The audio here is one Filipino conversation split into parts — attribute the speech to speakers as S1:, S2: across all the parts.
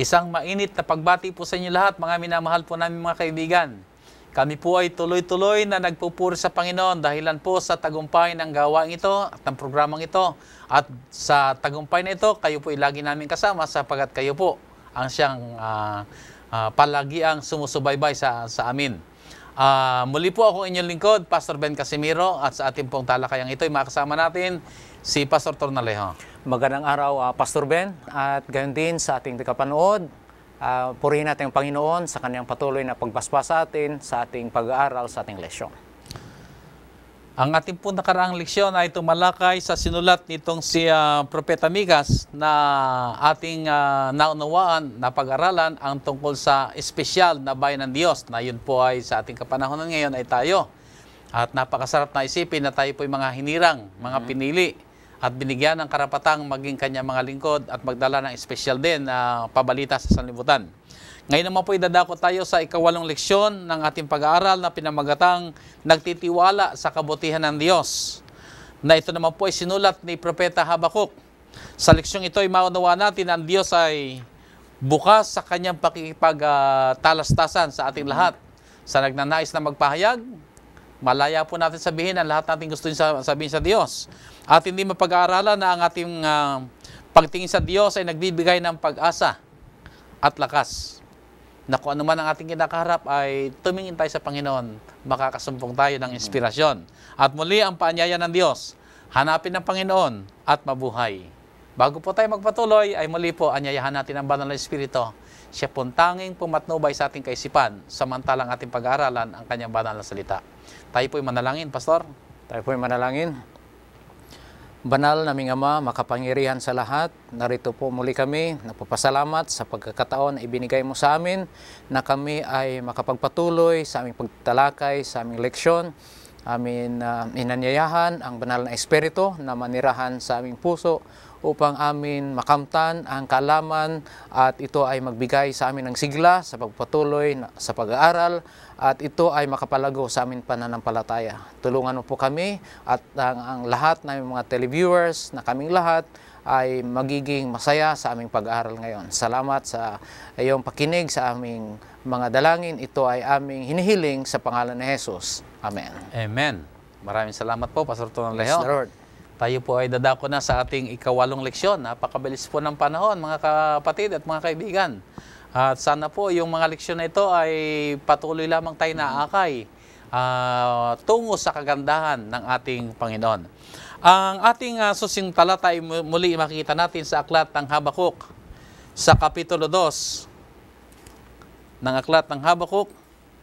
S1: Isang mainit na pagbati po sa inyo lahat, mga minamahal po namin mga kaibigan. Kami po ay tuloy-tuloy na nagpupuri sa Panginoon dahilan po sa tagumpay ng gawain ito at ng programang ito. At sa tagumpay na ito, kayo po ay lagi namin kasama sapagkat kayo po ang siyang palagi ang sumusubaybay sa amin. Muli po ako inyong lingkod, Pastor Ben Casimiro, at sa ating pong talakayang ito ay makasama natin si Pastor Tornalejo.
S2: Magandang araw, Pastor Ben, at gayon din sa ating tikapanood. Purihin natin ang Panginoon sa kanyang patuloy na pagbasbas sa atin sa ating pag-aaral sa ating leksyon.
S1: Ang ating po nakaraang leksyon ay tumalakay sa sinulat nitong si Propeta Mikas na ating naunawaan na pag-aralan ang tungkol sa espesyal na bayan ng Diyos na yun po ay sa ating kapanahonan ngayon ay tayo. At napakasarap na isipin na tayo po ay mga hinirang, mga pinili at binigyan ng karapatang maging kanya mga lingkod at magdala ng espesyal din na pabalita sa sanlibutan. Ngayon naman po idadako tayo sa ikawalong leksyon ng ating pag-aaral na pinamagatang nagtitiwala sa kabutihan ng Diyos. Na ito naman po ay sinulat ni Propeta Habakuk. Sa leksyong ito ay maunawa natin na ang Diyos ay bukas sa kanyang pakikipagtalastasan sa ating lahat. Sa nagnanais na magpahayag, malaya po natin sabihin ang lahat natin gusto sabihin sa Diyos. At hindi mapag-aaralan na ang ating pagtingin sa Diyos ay nagbibigay ng pag-asa at lakas. Na kung ano man ang ating kinakaharap ay tumingin tayo sa Panginoon, makakasumpong tayo ng inspirasyon. At muli ang paanyaya ng Diyos, hanapin ng Panginoon at mabuhay. Bago po tayo magpatuloy, ay muli po anyayahan natin ang Banal na Espiritu. Siya pong tanging pumatnubay sa ating kaisipan, samantalang ating pag-aaralan ang kanyang banal na salita. Tayo po'y manalangin, Pastor.
S2: Tayo po'y manalangin. Banal naming Ama, makapangyarihan sa lahat, narito po muli kami, nagpapasalamat sa pagkakataon na ibinigay mo sa amin na kami ay makapagpatuloy sa aming pagtalakay, sa aming leksyon. Amin inanyayahan ang banal na Espiritu na manirahan sa aming puso upang amin makamtan ang kaalaman at ito ay magbigay sa amin ng sigla sa pagpatuloy sa pag-aaral at ito ay makapalago sa amin pananampalataya. Tulungan mo po kami at ang lahat ng mga televiewers na kaming lahat ay magiging masaya sa aming pag-aaral ngayon. Salamat sa iyong pakinig sa aming mga dalangin. Ito ay aming hinihiling sa pangalan ni Jesus. Amen.
S1: Amen. Maraming salamat po, Pastor Tornalejo.
S2: Yes, Lord.
S1: Tayo po ay dadako na sa ating ikawalong leksyon. Napakabilis po ng panahon, mga kapatid at mga kaibigan. At sana po yung mga leksyon na ito ay patuloy lamang tayo naakay tungo sa kagandahan ng ating Panginoon. Ang ating susing talata ay muli makikita natin sa aklat ng Habakuk sa Kapitulo 2 ng aklat ng Habakuk,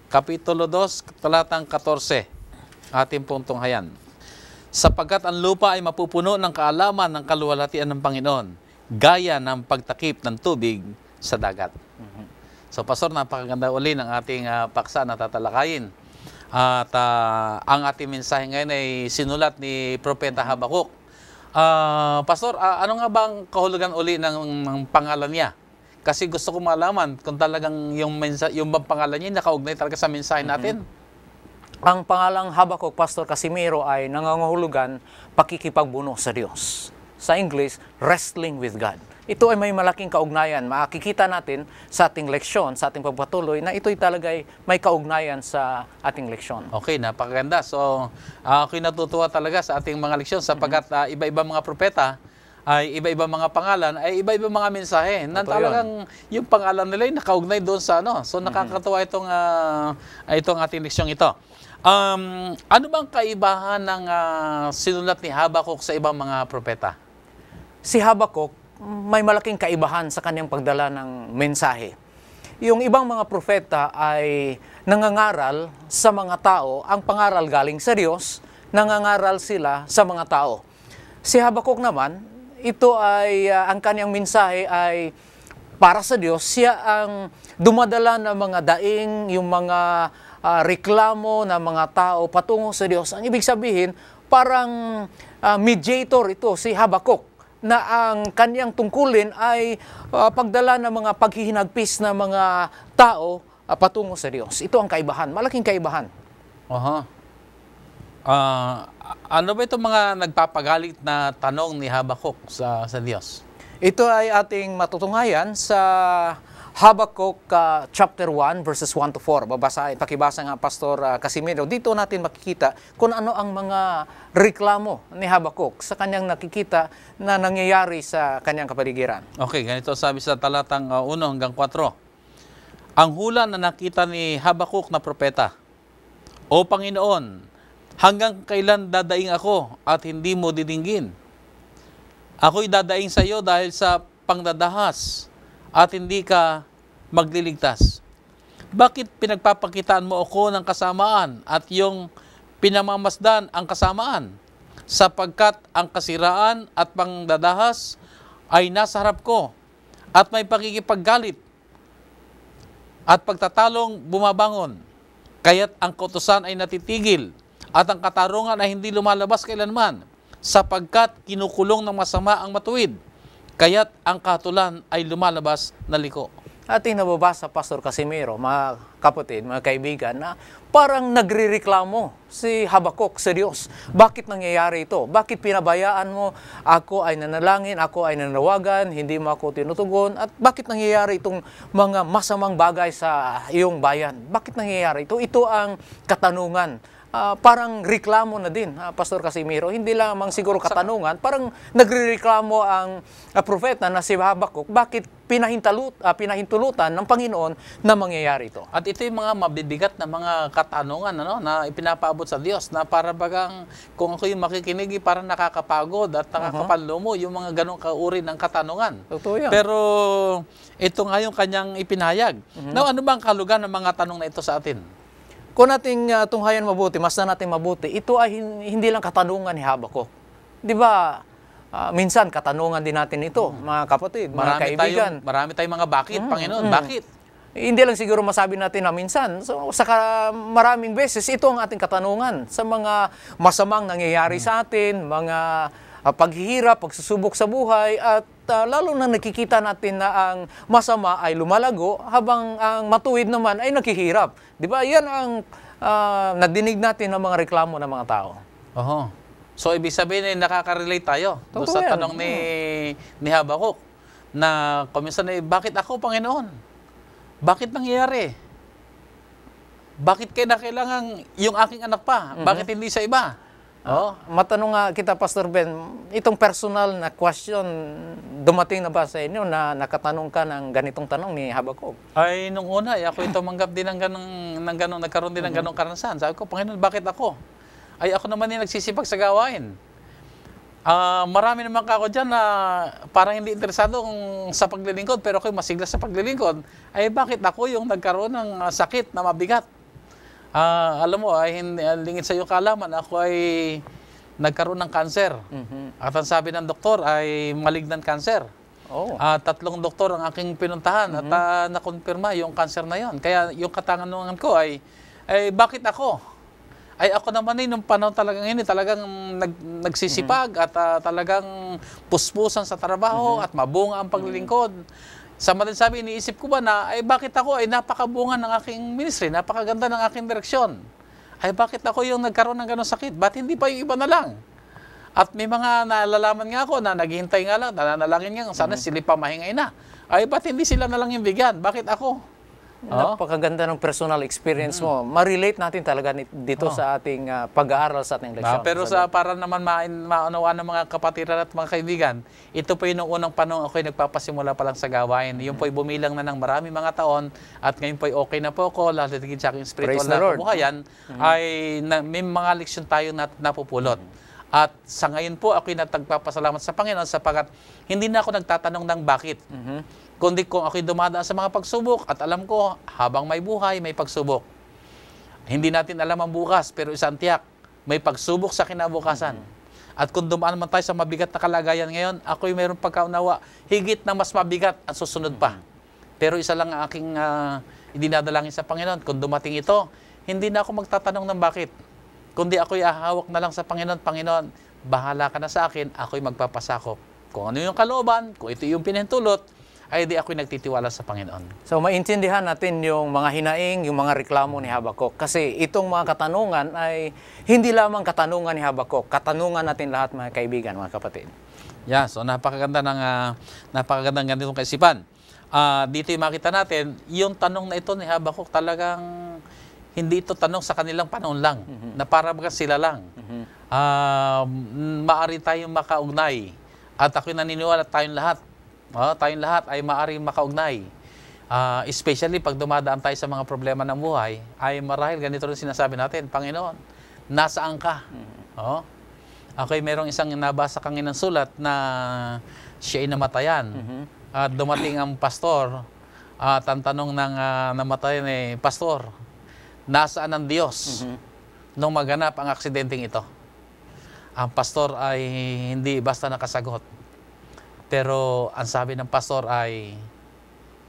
S1: Kapitulo 2, talatang 14. Ating pong tunghayan. Sapagkat ang lupa ay mapupuno ng kaalaman ng kaluwalhatian ng Panginoon, gaya ng pagtakip ng tubig sa dagat. So, Pastor, napakaganda uli ng ating paksa na tatalakayin. At ang ating mensahe ngayon ay sinulat ni Propeta Habakuk. Pastor, ano nga bang kahulugan uli ng pangalan niya? Kasi gusto ko malaman kung talagang yung bang pangalan niya nakaugnay talaga sa mensahe natin.
S2: Ang pangalang Habakuk, Pastor Casimiro, ay nangangahulugan pakikipagbuno sa Diyos. Sa English, wrestling with God. Ito ay may malaking kaugnayan. Makikita natin sa ating leksyon, sa ating pagpatuloy, na ito'y talagay may kaugnayan sa ating leksyon.
S1: Okay, napakaganda. So, ako'y natutuwa talaga sa ating mga leksyon sapagkat iba-iba mga propeta, ay iba-iba mga pangalan, ay iba-iba mga mensahe. Na talagang yung pangalan nila ay nakaugnay doon sa ano. So, nakakatuwa itong ating leksyong ito. Ano bang kaibahan ng sinulat ni Habakuk sa ibang mga propeta?
S2: Si Habakuk, may malaking kaibahan sa kanyang pagdala ng mensahe. Yung ibang mga propeta ay nangangaral sa mga tao, ang pangaral galing sa Diyos, nangangaral sila sa mga tao. Si Habakuk naman, ito ay ang kanyang mensahe ay para sa Diyos. Siya ang dumadala ng mga daing, yung mga reklamo ng mga tao patungo sa Diyos. Ang ibig sabihin, parang mediator ito, si Habakuk, na ang kanyang tungkulin ay pagdala ng mga paghihinagpis ng mga tao patungo sa Diyos. Ito ang kaibahan, malaking kaibahan.
S1: Ano ba itong mga nagpapagalit na tanong ni Habakuk sa Diyos?
S2: Ito ay ating matutunghayan sa Habakkuk chapter 1 verses 1 to 4. Pakibasa nga Pastor Casimiro. Dito natin makikita kung ano ang mga reklamo ni Habakkuk sa kanyang nakikita na nangyayari sa kanyang kapaligiran.
S1: Okay, ganito sabi sa talatang 1 hanggang 4. Ang hula na nakita ni Habakkuk na propeta, O Panginoon, hanggang kailan dadaing ako at hindi mo didinggin? Ako'y dadaing sa iyo dahil sa pangdadahas at hindi ka magliligtas. Bakit pinagpapakitaan mo ako ng kasamaan at yung pinamamasdan ang kasamaan? Sapagkat ang kasiraan at pangdadahas ay nasa harap ko at may pakikipaggalit at pagtatalong bumabangon. Kaya't ang kautusan ay natitigil at ang katarungan ay hindi lumalabas kailanman, sapagkat kinukulong ng masama ang matuwid. Kaya't ang katulan ay lumalabas na liko.
S2: Ating nababasa, Pastor Casimiro, mga kapatid, mga kaibigan, na parang nagrireklamo si Habakkuk sa Diyos. Bakit nangyayari ito? Bakit pinabayaan mo? Ako ay nanalangin, ako ay nanawagan, hindi mo ako tinutugon. At bakit nangyayari itong mga masamang bagay sa iyong bayan? Bakit nangyayari ito? Ito ang katanungan. Parang reklamo na din, Pastor Casimiro. Hindi lamang siguro katanungan, parang nagrereklamo ang propeta na si Habakkuk. Bakit pinahintulutan ng Panginoon na mangyayari ito?
S1: At ito yung mga mabibigat na mga katanungan na ipinapaabot sa Diyos, na para bagang kung ako yung makikinig, parang nakakapagod at nakakapanlumo yung mga ganong kauri ng katanungan.
S2: Totoo yan.
S1: Pero ito nga yung kanyang ipinahayag. Now, ano bang kalugan ng mga tanong na ito sa atin?
S2: Kung nating tunghayan mabuti, mas na natin mabuti, ito ay hindi lang katanungan ni Habakkuk. Di ba, minsan katanungan din natin ito, mga kapatid, mga kaibigan.
S1: Marami tayong mga bakit, Panginoon, bakit?
S2: Hindi lang siguro masabi natin na minsan. So, maraming beses, ito ang ating katanungan sa mga masamang nangyayari sa atin, mga paghihirap, pagsusubok sa buhay, at lalo na nakikita natin na ang masama ay lumalago habang ang matuwid naman ay naghihirap. Di ba? Yan ang nadinig natin ng mga reklamo ng mga tao.
S1: Oho. So, ibig sabihin ay nakaka-relate tayo doon sa
S2: yan.
S1: tanong ni Habakkuk na kuminsan ay, bakit ako, Panginoon? Bakit nangyayari? Bakit kailangan yung aking anak pa? Bakit hindi sa iba?
S2: Matanong nga kita, Pastor Ben, itong personal na question, dumating na ba sa inyo na nakatanong ka ng ganitong tanong ni Habakkuk?
S1: Ay, nung una, ako tumanggap din ng ganong, nagkaroon din ng ganong karanasan. Sabi ko, Panginoon, bakit ako? Ay, ako naman yung nagsisipag sa gawain. Marami naman ako dyan na parang hindi interesado sa paglilingkod, pero ako'y masigla sa paglilingkod. Ay, bakit ako yung nagkaroon ng sakit na mabigat? Alam mo, lingid sa iyo kaalaman, ako ay nagkaroon ng cancer. At ang sabi ng doktor ay malignant cancer. 3 doktor ang aking pinuntahan at nakonfirma yung cancer na yon. Kaya yung katanungan ko ay bakit ako? Ay ako naman nung panahon talagang nagsisipag at talagang puspusan sa trabaho at mabunga ang paglilingkod. Sa madaling sabi, iniisip ko ba na, ay bakit ako ay napakabunga ng aking ministry, napakaganda ng aking direksyon. Ay bakit ako yung nagkaroon ng ganong sakit? Ba't hindi pa yung iba na lang? At may mga nalalaman nga ako na naghihintay nga lang, nananalangin nga, sana sila pa mahingay na. Ay ba't hindi sila na lang yung bigyan? Bakit ako?
S2: Napakaganda ng personal experience mo. Ma-relate natin talaga dito sa ating pag-aaral sa ating leksyon.
S1: Pero para naman maunawaan ng mga kapatiran at mga kaibigan, ito po yung unang panahon ako'y nagpapasimula pa lang sa gawain. Yung po'y bumilang na ng marami mga taon at ngayon po'y okay na po ako, lalo tigit sa aking spiritual na kabuhayan, ay may mga leksyon tayo na napupulot. At sa ngayon po, ako'y nagpapasalamat sa Panginoon sapagkat hindi na ako nagtatanong ng bakit. Kundi kung ako'y dumadaan sa mga pagsubok at alam ko, habang may buhay, may pagsubok. Hindi natin alam ang bukas, pero isang tiyak, may pagsubok sa kinabukasan. At kung dumaan man tayo sa mabigat na kalagayan ngayon, ako'y mayroong pagkaunawa, higit na mas mabigat ang susunod pa. Pero isa lang ang aking idinadalangin sa Panginoon. Kung dumating ito, hindi na ako magtatanong ng bakit. Kundi ako'y ahawak na lang sa Panginoon. Panginoon, bahala ka na sa akin, ako'y magpapasakop. Kung ano yung kalooban, kung ito yung pinahintulot, ay di ako'y nagtitiwala sa Panginoon.
S2: So, maintindihan natin yung mga hinaing, yung mga reklamo ni Habakkuk. Kasi itong mga katanungan ay hindi lamang katanungan ni Habakkuk. Katanungan natin lahat, mga kaibigan, mga kapatid.
S1: Yeah, so napakagandang ganitong kaisipan. Dito yung makita natin, yung tanong na ito ni Habakuk talagang hindi ito tanong sa kanilang panahon lang, na para baga sila lang. Maari tayong makaugnay. At ako'y naniniwala tayong lahat ay maari makaugnay. Especially pag dumadaan tayo sa mga problema ng buhay, ay marahil ganito rin sinasabi natin, Panginoon, nasaan ka? Ako'y merong isang nabasa kanina sulat na siya ay namatayan. At dumating ang pastor at ang tanong ng namatayan pastor, nasaan ang Diyos nung maganap ang aksidenteng ito? Ang pastor ay hindi basta nakasagot. Pero ang sabi ng pastor ay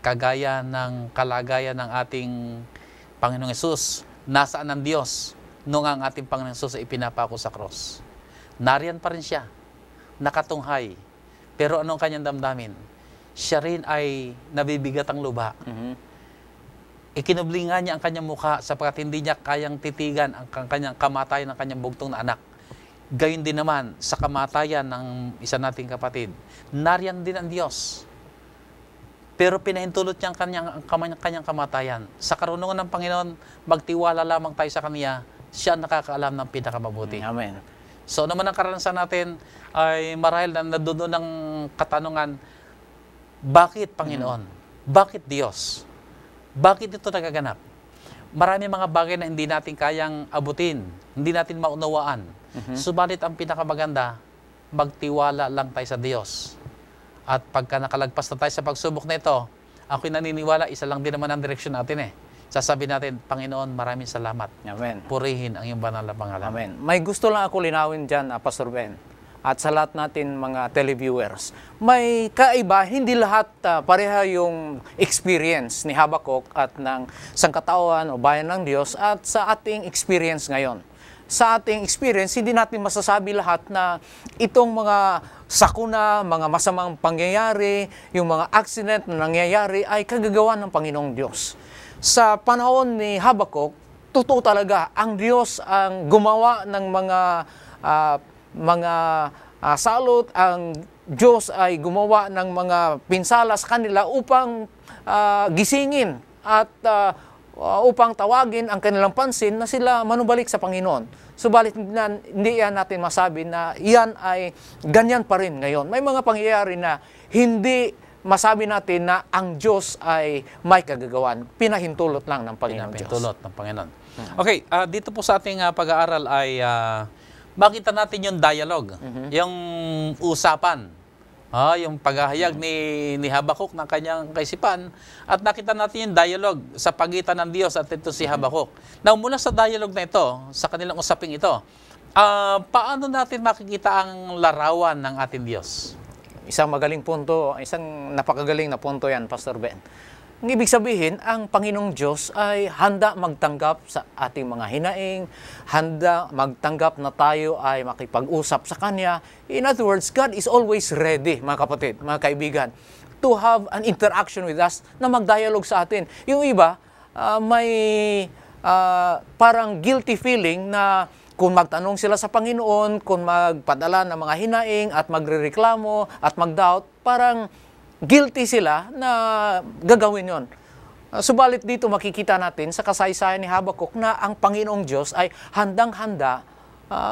S1: kagaya ng kalagayan ng ating Panginoong Hesus, nasaan ang Diyos nung ang ating Panginoong Hesus ay ipinapako sa cross? Nariyan pa rin siya, nakatunghay. Pero anong kanyang damdamin? Siya rin ay nabibigat ang luba. Ikinublingan niya ang kanyang mukha sapagkat hindi niya kayang titigan ang kanyang kamatayan ng kanyang bugtong na anak. Gayon din naman sa kamatayan ng isa nating kapatid. Nariyan din ang Diyos. Pero pinahintulot niya ang kanyang kamatayan. Sa karunungan ng Panginoon, magtiwala lamang tayo sa Kanya. Siya ang nakakaalam ng pinakamabuti.
S2: Amen.
S1: So naman ang karanasan natin ay marahil na naduno ng katanungan, bakit Panginoon? Bakit Diyos? Bakit ito nagaganap? Marami mga bagay na hindi natin kayang abutin, hindi natin maunawaan. Subalit ang pinakamaganda, magtiwala lang tayo sa Diyos. At pagka nakalagpas na tayo sa pagsubok na ito, ako'y naniniwala, isa lang din naman ang direksyon natin Sasabihin natin, Panginoon, maraming salamat.
S2: Amen.
S1: Purihin ang iyong banal na pangalan.
S2: Amen. May gusto lang ako linawin dyan, Pastor Ben. At sa lahat natin mga televiewers, may kaiba, hindi lahat pareha yung experience ni Habakuk at ng sangkatauhan o bayan ng Diyos at sa ating experience ngayon. Sa ating experience, hindi natin masasabi lahat na itong mga sakuna, mga masamang pangyayari, yung mga accident na nangyayari ay kagagawa ng Panginoong Diyos. Sa panahon ni Habakuk, totoo talaga, ang Diyos ang gumawa ng mga salot, ang Diyos ay gumawa ng mga pinsala sa kanila upang gisingin at upang tawagin ang kanilang pansin na sila manubalik sa Panginoon. Subalit hindi yan natin masabi na yan ay ganyan pa rin ngayon. May mga pangyayari na hindi masabi natin na ang Diyos ay may kagagawan. Pinahintulot lang ng Panginoon Diyos.
S1: Pinahintulot ng Panginoon. Okay, dito po sa ating pag-aaral ay makita natin yung dialogue, yung usapan, yung paghahayag ni Habakuk ng kanyang kaisipan, at nakita natin yung dialogue sa pagitan ng Diyos at ito si Habakuk. Now, mula sa dialogue na ito, sa kanilang usaping ito, paano natin makikita ang larawan ng ating Diyos?
S2: Isang magaling punto, isang napakagaling na punto yan, Pastor Ben. Ang ibig sabihin, ang Panginoong Diyos ay handa magtanggap sa ating mga hinaing, handa magtanggap na tayo ay makipag-usap sa Kanya. In other words, God is always ready, mga kapatid, mga kaibigan, to have an interaction with us na mag-dialogue sa atin. Yung iba, may parang guilty feeling na kung magtanong sila sa Panginoon, kung magpadala ng mga hinaing at magrereklamo at mag-doubt, parang guilty sila na gagawin yon. Subalit dito makikita natin sa kasaysayan ni Habakuk na ang Panginoong Diyos ay handang-handa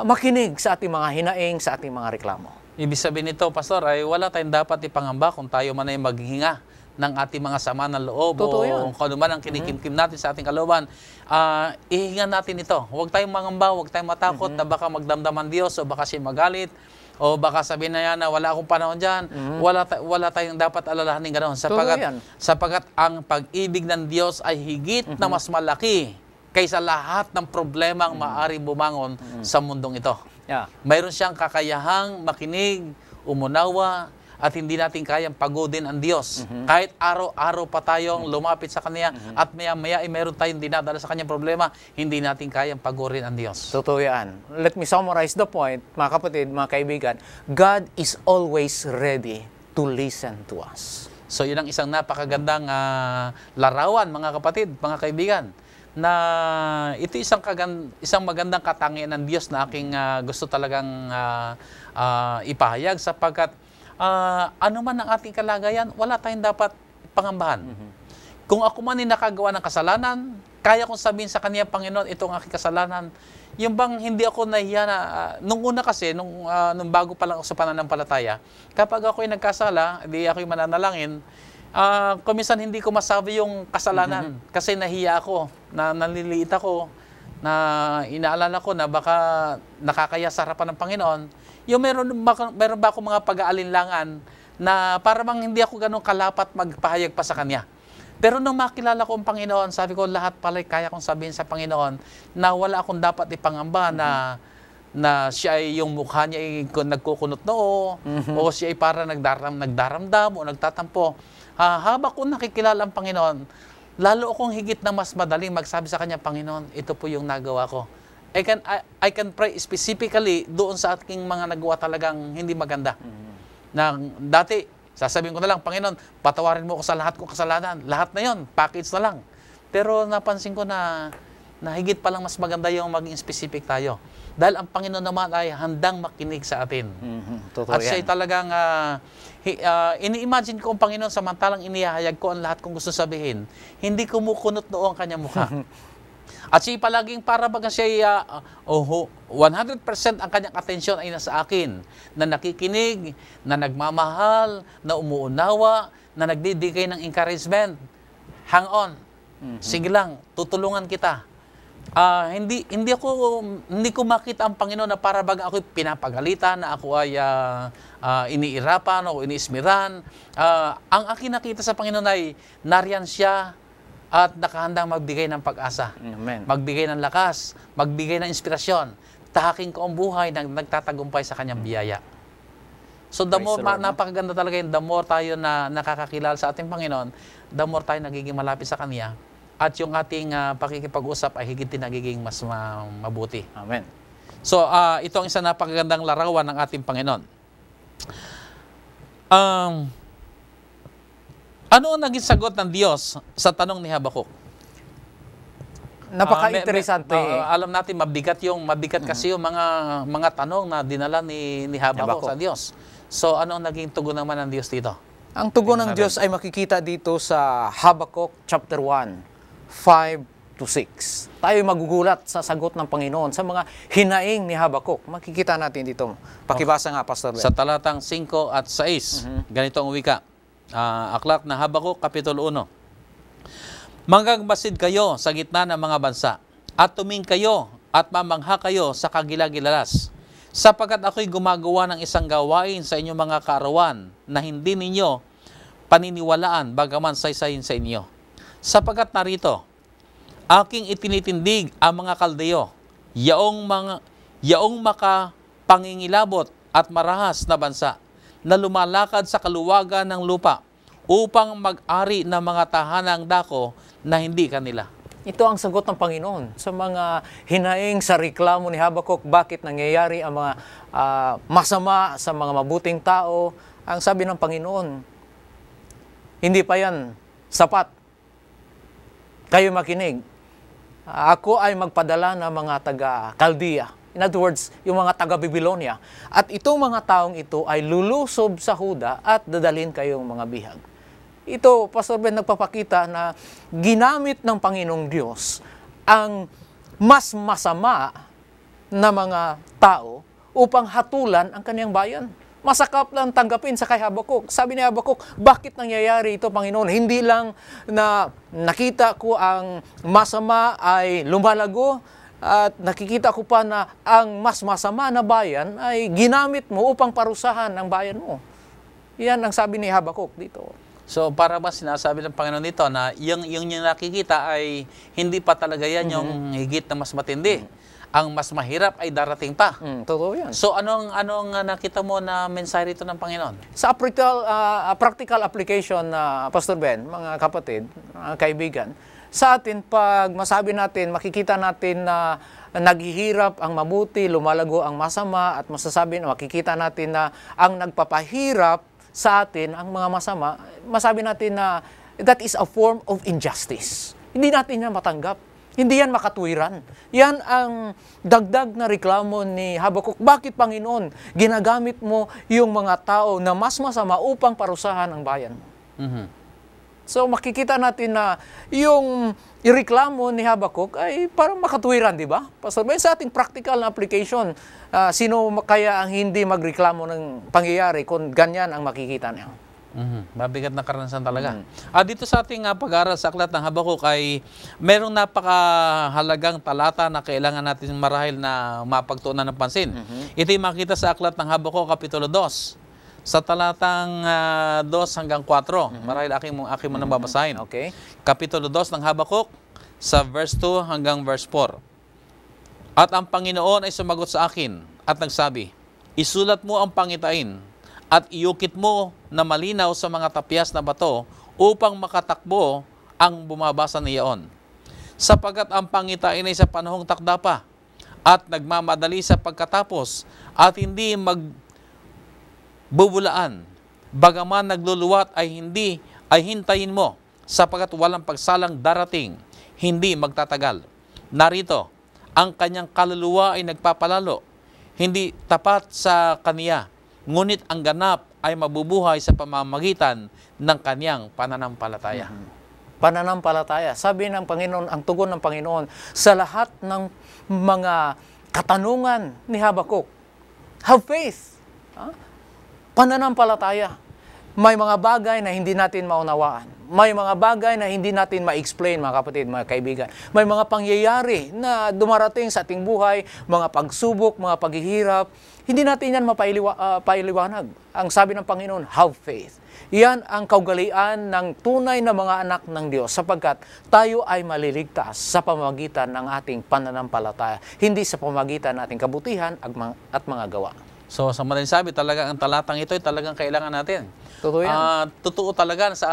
S2: makinig sa ating mga hinaing, sa ating mga reklamo.
S1: Ibig sabihin nito, Pastor, ay wala tayong dapat ipangamba kung tayo man ay maghinga ng ating mga sama ng loob o kung ano man ang kinikimkim natin sa ating kalooban, ihingan natin ito. Huwag tayong mangamba, huwag tayong matakot na baka magdamdam ang Diyos o baka siya magalit o baka sabihin na yan na wala akong panahon dyan. Wala tayong dapat alalahanin ganoon. Sapagat ang pag-ibig ng Diyos ay higit na mas malaki kaysa lahat ng problema ang maaaring bumangon sa mundong ito. Mayroon siyang kakayahang makinig, umunawa, at hindi natin kayang pagodin ang Diyos. Kahit araw-araw pa tayong lumapit sa Kanya at maya-maya ay meron tayong dinadala sa Kanyang problema, hindi natin kayang pagorin ang Diyos.
S2: Totoo yan. Let me summarize the point, mga kapatid, mga kaibigan. God is always ready to listen to us.
S1: So yun ang isang napakagandang larawan, mga kapatid, mga kaibigan, na ito isang magandang katangian ng Diyos na aking gusto talagang ipahayag sapagkat ano man ang ating kalagayan, wala tayong dapat pangambahan. Kung ako man ay nakagawa ng kasalanan, kaya kong sabihin sa Kanya, Panginoon, ito ang aking kasalanan. Yung bang hindi ako nahiya na, nung una kasi, nung bago pa lang ako sa pananampalataya, kapag ako ay nagkasala, di ako yung mananalangin, kuminsan hindi ko masabi yung kasalanan kasi nahiya ako, naliliit ako, na inaalala ko na baka nakakaya sa harapan ng Panginoon. Yung meron ba ako mga pag-aalinlangan na para bang hindi ako ganun kalapat magpahayag pa sa Kanya. Pero nung makilala ko ang Panginoon, sabi ko lahat pala kaya kong sabihin sa Panginoon na wala akong dapat ipangamba na siya ay yung mukha niya ay nagkukunot noo o siya ay para nagdaramdam o nagtatampo. Habang ko nakikilala ang Panginoon, lalo akong higit na mas madaling magsabi sa Kanya, Panginoon, ito po yung nagawa ko. I can pray specifically doon sa aking mga nagawa talagang hindi maganda. Na dati, sasabihin ko na lang, Panginoon, patawarin mo ako sa lahat kong kasalanan. Lahat na yon, package na lang. Pero napansin ko na higit palang mas maganda yung maging specific tayo. Dahil ang Panginoon naman ay handang makinig sa atin. At siya ay talagang, ini-imagine ko ang Panginoon samantalang inihayag ko ang lahat kong gusto sabihin. Hindi kumukunot noo ang kanyang mukha. At siya palaging para baga siya 100% ang kanyang atensyon ay nasa akin, na nakikinig, na nagmamahal, na umuunawa, na nagdidikay ng encouragement. Hang on. Sige lang, tutulungan kita. Hindi ko makita ang Panginoon na para baga ako pinapagalitan, na ako ay iniirapan o iniismiran. Ang akin nakita sa Panginoon ay nariyan siya at nakahandang magbigay ng pag-asa, magbigay ng lakas, magbigay ng inspirasyon. Tahaking ko ang buhay na nagtatagumpay sa Kanyang biyaya. So the more, napakaganda talaga yung the more tayo na nakakakilala sa ating Panginoon, the more tayo nagiging malapit sa Kanya, at yung ating pakikipag-usap ay higit din nagiging mas mabuti.
S2: Amen.
S1: So ito ang isang napakagandang larawan ng ating Panginoon. Ano ang naging sagot ng Diyos sa tanong ni Habakuk?
S2: Napaka-interesante.
S1: Alam natin mabigat kasi yung mga tanong na dinala ni Habakuk sa Diyos. So ano ang naging tugon naman ng Diyos dito?
S2: Ang tugon ng Diyos ay makikita dito sa Habakuk chapter 1, 5-6. Tayo magugulat sa sagot ng Panginoon sa mga hinaing ni Habakuk. Makikita natin dito. Pakibasa nga, Pastor Ben.
S1: Sa talatang 5 at 6, ganito ang wika. Aklat na Habakuk, Kapitulo 1. Manggagmasid kayo sa gitna ng mga bansa, at tuming kayo at mamangha kayo sa kagilagilalas, sapagkat ako'y gumagawa ng isang gawain sa inyong mga kaarawan na hindi ninyo paniniwalaan bagaman saysayin sa inyo. Sapagkat narito, aking itinitindig ang mga Kaldeo, yaong makapangingilabot at marahas na bansa, na lumalakad sa kaluwagan ng lupa upang mag-ari ng mga tahanang dako na hindi kanila.
S2: Ito ang sagot ng Panginoon sa mga hinaing sa reklamo ni Habakuk. Bakit nangyayari ang mga masama sa mga mabuting tao? Ang sabi ng Panginoon, hindi pa yan sapat. Kayo makinig. Ako ay magpadala ng mga taga-Kaldea. In other words, yung mga taga-Babylonia. At itong mga taong ito ay lulusob sa Huda at dadalhin kayong mga bihag. Ito, Pastor Ben, nagpapakita na ginamit ng Panginoong Diyos ang mas masama na mga tao upang hatulan ang kaniyang bayan. Masakap lang tanggapin sa kay Habakuk. Sabi ni Habakuk, bakit nangyayari ito, Panginoon? Hindi lang na nakita ko ang masama ay lumalago, at nakikita ko pa na ang mas masama na bayan ay ginamit mo upang parusahan ang bayan mo. Yan ang sabi ni Habakuk dito.
S1: So para ba sinasabi ng Panginoon dito na yung nakikita ay hindi pa talaga yan yung higit na mas matindi. Ang mas mahirap ay darating pa.
S2: Totoo yan.
S1: So anong nakita mo na mensahe rito ng Panginoon?
S2: Sa practical application, Pastor Ben, mga kapatid, mga kaibigan, sa atin, pag masabi natin, makikita natin na naghihirap ang mabuti, lumalago ang masama, at makikita natin na ang nagpapahirap sa atin, ang mga masama, masabi natin na that is a form of injustice. Hindi natin yan matanggap. Hindi yan makatwiran. Yan ang dagdag na reklamo ni Habakuk. Bakit, Panginoon, ginagamit mo yung mga tao na mas masama upang parusahan ang bayan mo? So makikita natin na yung ireklamo ni Habakuk ay parang makatwiran, di ba? Pastor Ben, sa ating practical na application, sino kaya ang hindi magreklamo ng pangyayari kung ganyan ang makikita niya?
S1: Mabigat na karanasan talaga. Dito sa ating pag-aaral sa aklat ng Habakuk ay merong napakahalagang talata na kailangan natin marahil na mapagtuunan ng pansin. Ito yung makita sa aklat ng Habakuk, Kapitulo 2. Sa talatang 2 hanggang 4. Marahil aking mo nang babasahin.
S2: Okay.
S1: Kapitulo 2 ng Habakuk, sa verse 2 hanggang verse 4. At ang Panginoon ay sumagot sa akin at nagsabi, isulat mo ang pangitain at iukit mo na malinaw sa mga tapyas na bato upang makatakbo ang bumabasa niyaon. Sapagkat ang pangitain ay sa panahong takda pa at nagmamadali sa pagkatapos at hindi magbubulaan. Bagaman nagluluwat ay hintayin mo sapagkat walang pagsalang darating, hindi magtatagal. Narito, ang kanyang kaluluwa ay nagpapalalo, hindi tapat sa kaniya. Ngunit ang ganap ay mabubuhay sa pamamagitan ng kanyang pananampalataya.
S2: Pananampalataya. Sabi ng Panginoon, ang tugon ng Panginoon sa lahat ng mga katanungan ni Habakuk. Have faith. Pananampalataya. May mga bagay na hindi natin maunawaan. May mga bagay na hindi natin ma-explain, mga kapatid, mga kaibigan. May mga pangyayari na dumarating sa ating buhay, mga pagsubok, mga paghihirap. Hindi natin yan mapailiwanag. Ang sabi ng Panginoon, have faith. Yan ang kaugalian ng tunay na mga anak ng Diyos sapagkat tayo ay maliligtas sa pamamagitan ng ating pananampalataya, hindi sa pamamagitan ng ating kabutihan at mga gawa.
S1: So sa madaling sabi, talaga ang talatang ito ay talagang kailangan natin.
S2: Totoo yan.
S1: Totoo talaga sa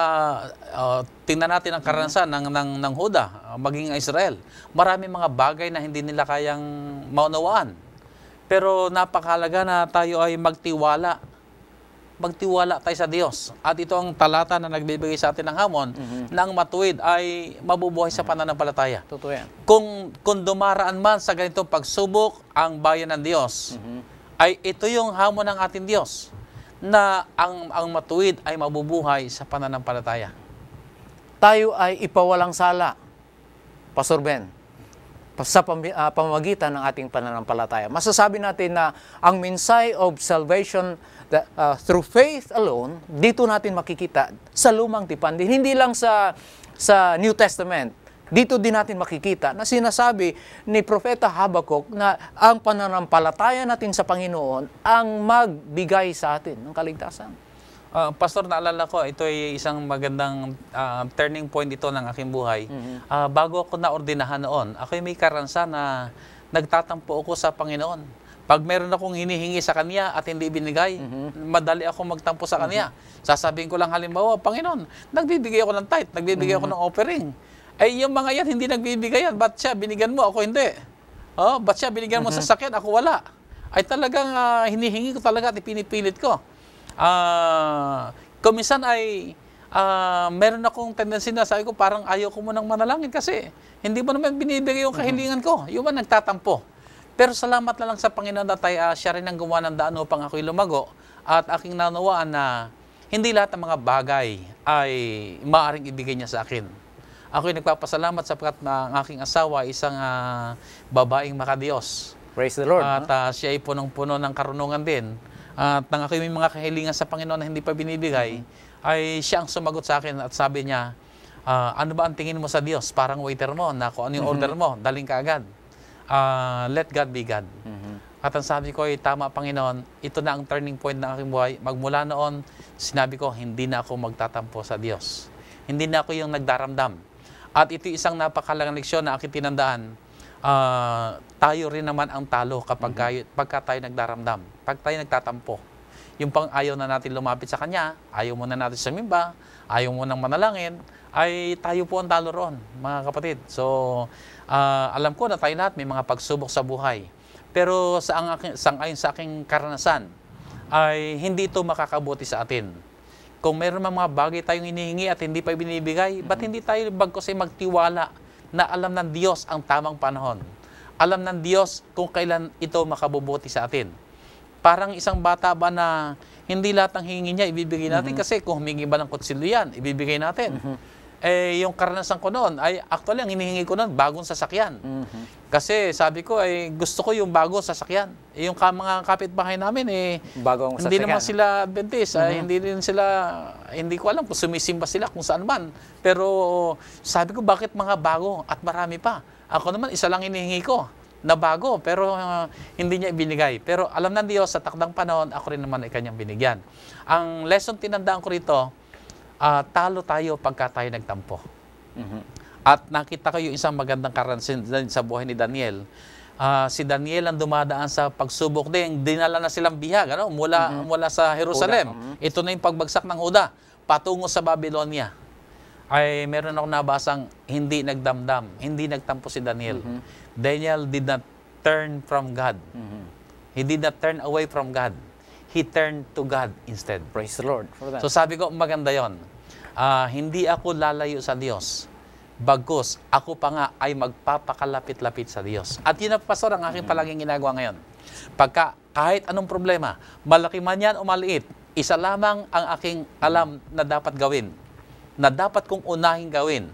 S1: tingnan natin ang karanasan ng Huda, maging Israel. Marami mga bagay na hindi nila kayang maunawaan. Pero napakahalaga na tayo ay magtiwala. Magtiwala tayo sa Diyos. At ito ang talata na nagbibigay sa atin ng hamon na ang matuwid ay mabubuhay sa pananampalataya.
S2: Totoo yan.
S1: Kung dumaraan man sa ganitong pagsubok ang bayan ng Diyos, ay ito yung hamon ng ating Diyos na ang matuwid ay mabubuhay sa pananampalataya.
S2: Tayo ay ipawalang sala, Pastor Ben, sa pamamagitan ng ating pananampalataya. Masasabi natin na ang mensahe of salvation through faith alone, dito natin makikita sa lumang tipan din. Hindi lang sa New Testament. Dito din natin makikita na sinasabi ni Propeta Habakuk na ang pananampalataya natin sa Panginoon ang magbigay sa atin ng kaligtasan.
S1: Pastor, naalala ko, ito ay isang magandang turning point ito ng aking buhay. Bago ako naordinahan noon, ako ay may karansa na nagtatampo ako sa Panginoon. Pag meron akong hinihingi sa Kanya at hindi binigay, madali ako magtampo sa Kanya. Sasabihin ko lang halimbawa, Panginoon, nagbibigay ako ng tithe, nagbibigay ako ng offering. Ay, yung mga yan, hindi nagbibigay yan. Ba't siya binigyan mo? Ako hindi. Ba't siya binigyan mo sa sakit? Ako wala. Ay talagang hinihingi ko talaga at ipinipilit ko. Kuminsan ay meron akong tendency na sabi ko parang ayaw ko munang manalangin kasi hindi mo naman binibigay yung kahilingan ko. Yung man nagtatampo. Pero salamat na lang sa Panginoon na siya rin ang gumawa ng daan upang ako'y lumago at aking nanawaan na hindi lahat ng mga bagay ay maaaring ibigay niya sa akin. Ako'y nagpapasalamat sapagkat ang aking asawa ay isang babaeng makadiyos.
S2: Praise the Lord.
S1: At siya ay punong-puno ng karunungan din. At nang ako'y may mga kahilingan sa Panginoon na hindi pa binibigay, ay siya ang sumagot sa akin at sabi niya, ano ba ang tingin mo sa Diyos? Parang waiter mo, na kung ano yung order mo, daling ka agad. Let God be God. At ang sabi ko ay, tama Panginoon, ito na ang turning point ng aking buhay. Magmula noon, sinabi ko, hindi na ako magtatampo sa Diyos. Hindi na ako yung nagdaramdam. At ito isang napakalagang leksyon na aking tinandaan. Tayo rin naman ang talo pagka tayo nagdaramdam. Pag tayo nagtatampo. Yung pang ayaw na natin lumapit sa Kanya, ayaw mo na natin sumimba, ayaw mo nang manalangin, ay tayo po ang talo roon, mga kapatid. So, alam ko na tayo lahat may mga pagsubok sa buhay. Pero ayon sa aking karanasan, ay hindi ito makakabuti sa atin. Kung meron mga bagay tayong hinihingi at hindi pa binibigay, ba't hindi tayo bagkos ay magtiwala na alam ng Diyos ang tamang panahon. Alam ng Diyos kung kailan ito makabubuti sa atin. Parang isang bata ba na hindi lahat ng hihingi niya ibibigay natin kasi kung humingi ba ng kutsilyo yan, ibibigay natin. Yung karanasan ko noon ay actually ang hinihingi ko noon bagong sasakyan. Kasi sabi ko ay gusto ko yung bagong sasakyan. Yung mga kapitbahay namin
S2: bagong
S1: hindi
S2: sasakyan.
S1: naman sila Adventist, hindi rin sila, hindi ko alam kung sumisimba sila kung saan man. Pero sabi ko bakit mga bago at marami pa. Ako naman isa lang hinihingi ko na bago pero hindi niya ibinigay. Pero alam ng Diyos sa takdang panahon ako rin naman ay kanyang binigyan. Ang lesson tinandaan ko rito, talo tayo pagka tayo nagtampo. At nakita ko yung isang magandang karanasan sa buhay ni Daniel. Si Daniel ang dumadaan sa pagsubok din. Dinala na silang bihag mula sa Jerusalem. Ito na yung pagbagsak ng Huda patungo sa Babylonia. Ay meron ako nabasang hindi nagdamdam, hindi nagtampo si Daniel. Daniel did not turn from God. He did not turn away from God. He turned to God instead.
S2: Praise the Lord for that.
S1: So sabi ko, maganda yon. Hindi ako lalayo sa Diyos. Bagkus, ako pa nga ay magpapakalapit-lapit sa Diyos. At yun na, Pastor, ang aking palaging ginagawa ngayon. Pagka kahit anong problema, malaki man yan o maliit, isa lamang ang aking alam na dapat gawin, na dapat kong unahin gawin,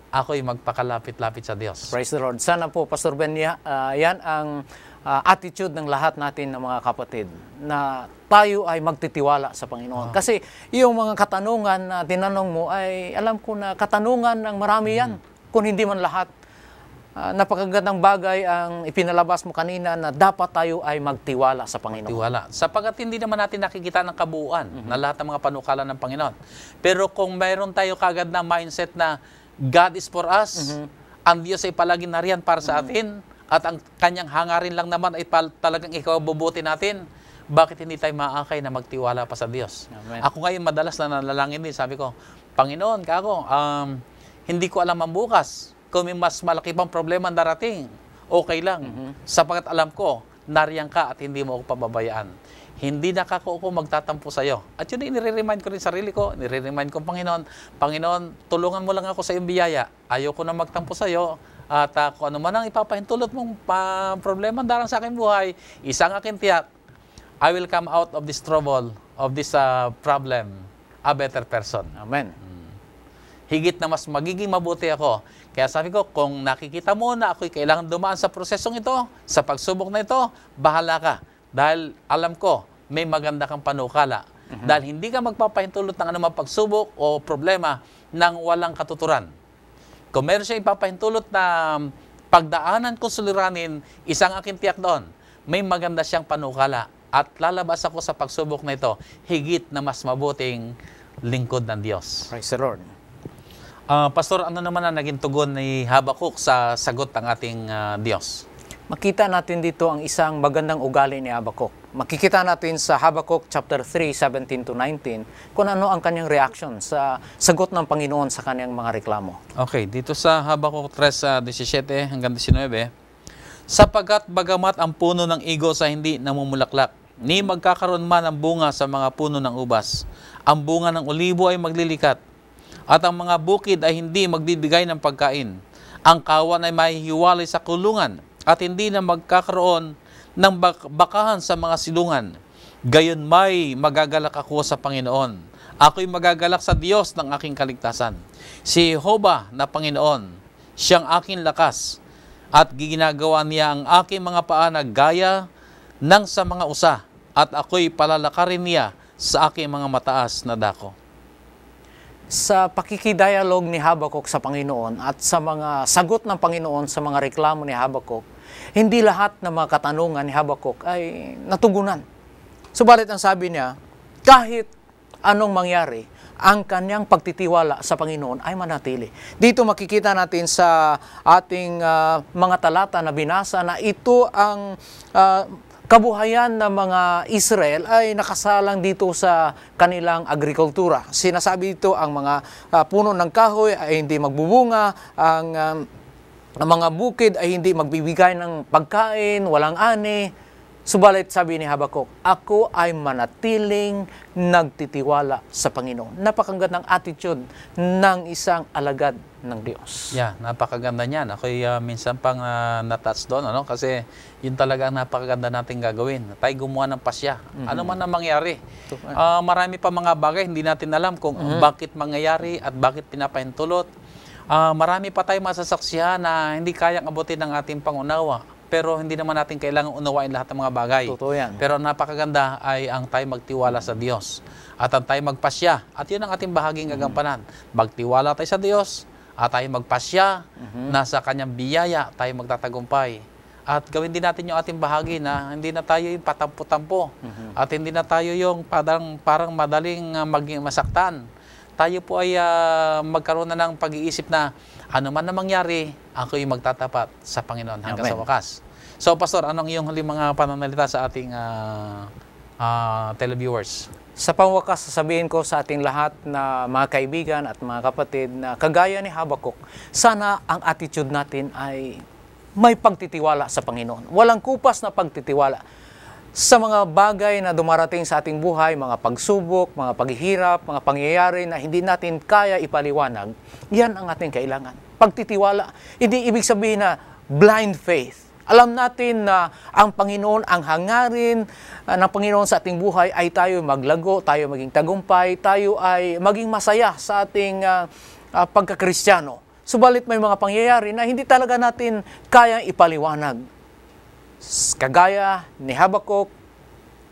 S1: ako'y magpakalapit-lapit sa Diyos.
S2: Praise the Lord. Sana po, Pastor Ben, yan ang attitude ng lahat natin ng mga kapatid, na tayo ay magtitiwala sa Panginoon. Kasi yung mga katanungan na tinanong mo ay alam ko na katanungan ng marami yan, kung hindi man lahat. Napakagandang bagay ang ipinalabas mo kanina na dapat tayo ay magtiwala sa Panginoon.
S1: Tiwala. Sapagat hindi naman natin nakikita ng kabuuan na lahat ng mga panukala ng Panginoon. Pero kung mayroon tayo kagad na mindset na God is for us, ang Diyos ay palaging nariyan para sa atin, at ang kanyang hangarin lang naman ay talagang ikabubuti natin, bakit hindi tayo maakay na magtiwala pa sa Diyos?
S2: Amen.
S1: Ako ngayon madalas na nalalangin din, sabi ko, Panginoon, kako, hindi ko alam ang bukas. Kung may mas malaki pang problema darating, okay lang. Sapagat alam ko, nariyan ka at hindi mo ako pababayaan. Hindi nakako ako magtatampo sa iyo. At yun ay nire-remind ko rin sarili ko, nire-remind ko Panginoon, Panginoon, tulungan mo lang ako sa iyong biyaya. Ayoko na magtampo sa iyo. At kung ano man ang ipapahintulot mong problema darang sa aking buhay, isang aking tiyak, I will come out of this trouble, of this problem, a better person.
S2: Amen.
S1: Higit na mas magiging mabuti ako. Kaya sabi ko, kung nakikita mo na ako'y kailangan dumaan sa prosesong ito, sa pagsubok na ito, bahala ka. Dahil alam ko, may maganda kang panukala. Dahil hindi ka magpapahintulot ng anumang pagsubok o problema nang walang katuturan. Kung meron siya ipapahintulot na pagdaanan kung suliranin, isang aking tiyak doon, may maganda siyang panukala. At lalabas ako sa pagsubok na ito, higit na mas mabuting lingkod ng Diyos.
S2: Praise the Lord.
S1: Pastor, ano naman ang naging tugon ni Habakuk sa sagot ng ating Diyos?
S2: Makita natin dito ang isang magandang ugali ni Habakuk. Makikita natin sa Habakuk chapter 3, 17 to 19, kung ano ang kanyang reaction sa sagot ng Panginoon sa kanyang mga reklamo.
S1: Okay, dito sa Habakuk 3, 17 hanggang 19, sapagkat bagamat ang puno ng igo sa hindi namumulaklak, ni magkakaroon man ang bunga sa mga puno ng ubas, ang bunga ng olibo ay maglilikat, at ang mga bukid ay hindi magbibigay ng pagkain. Ang kawan ay mahihiwalay sa kulungan at hindi na magkakaroon ng bakahan sa mga silungan. Gayon may magagalak ako sa Panginoon. Ako'y magagalak sa Diyos ng aking kaligtasan. Si Jehovah na Panginoon, siyang aking lakas, at ginagawa niya ang aking mga paa na gaya ng sa mga usa, at ako'y palalakarin niya sa aking mga mataas na dako.
S2: Sa pakikidialog ni Habakuk sa Panginoon at sa mga sagot ng Panginoon sa mga reklamo ni Habakuk, hindi lahat ng mga katanungan ni Habakuk ay natugunan. Subalit ang sabi niya, kahit anong mangyari, ang kanyang pagtitiwala sa Panginoon ay manatili. Dito makikita natin sa ating mga talata na binasa na ito ang kabuhayan ng mga Israel ay nakasalang dito sa kanilang agrikultura. Sinasabi dito ang mga puno ng kahoy ay hindi magbubunga, ang mga bukid ay hindi magbibigay ng pagkain, walang ani. Subalit sabi ni Habakuk, ako ay manatiling nagtitiwala sa Panginoon. Napakagandang attitude ng isang alagad ng Diyos.
S1: Yeah, napakaganda niyan. Ako'y minsan pang na-touch doon, ano? Kasi yun talaga ang napakaganda nating gagawin. Tayo gumawa ng pasya. Ano man ang mangyari. Marami pa mga bagay, hindi natin alam kung bakit mangyayari at bakit pinapahintulot. Marami pa tayong masasaksihan na hindi kayang abutin ng ating pangunawa. Pero hindi naman natin kailangan unawain lahat ng mga bagay.
S2: Totoo yan.
S1: Pero ang napakaganda ay ang tayo magtiwala sa Diyos. At ang tayo magpasya. At yun ang ating bahaging gagampanan. Magtiwala tayo sa Diyos. At tayo magpasya. Nasa Kanyang biyaya tayo magtatagumpay. At gawin din natin yung ating bahagi na hindi na tayo yung patampo-tampo. At hindi na tayo yung parang madaling maging masaktan. Tayo po ay magkaroon na ng pag-iisip na ano man na mangyari, ako yung magtatapat sa Panginoon hanggang sa wakas. So, Pastor, anong iyong huling mga pananalita sa ating televiewers?
S2: Sa pangwakas, sasabihin ko sa ating lahat na mga kaibigan at mga kapatid na kagaya ni Habakuk, sana ang attitude natin ay may pagtitiwala sa Panginoon. Walang kupas na pagtitiwala sa mga bagay na dumarating sa ating buhay, mga pagsubok, mga paghihirap, mga pangyayari na hindi natin kaya ipaliwanag. Yan ang ating kailangan. Pagtitiwala. Hindi ibig sabihin na blind faith. Alam natin na ang Panginoon, ang hangarin ng Panginoon sa ating buhay ay tayo maglago, tayo maging tagumpay, tayo ay maging masaya sa ating pagkakristyano. Subalit may mga pangyayari na hindi talaga natin kayang ipaliwanag. Kagaya ni Habakuk,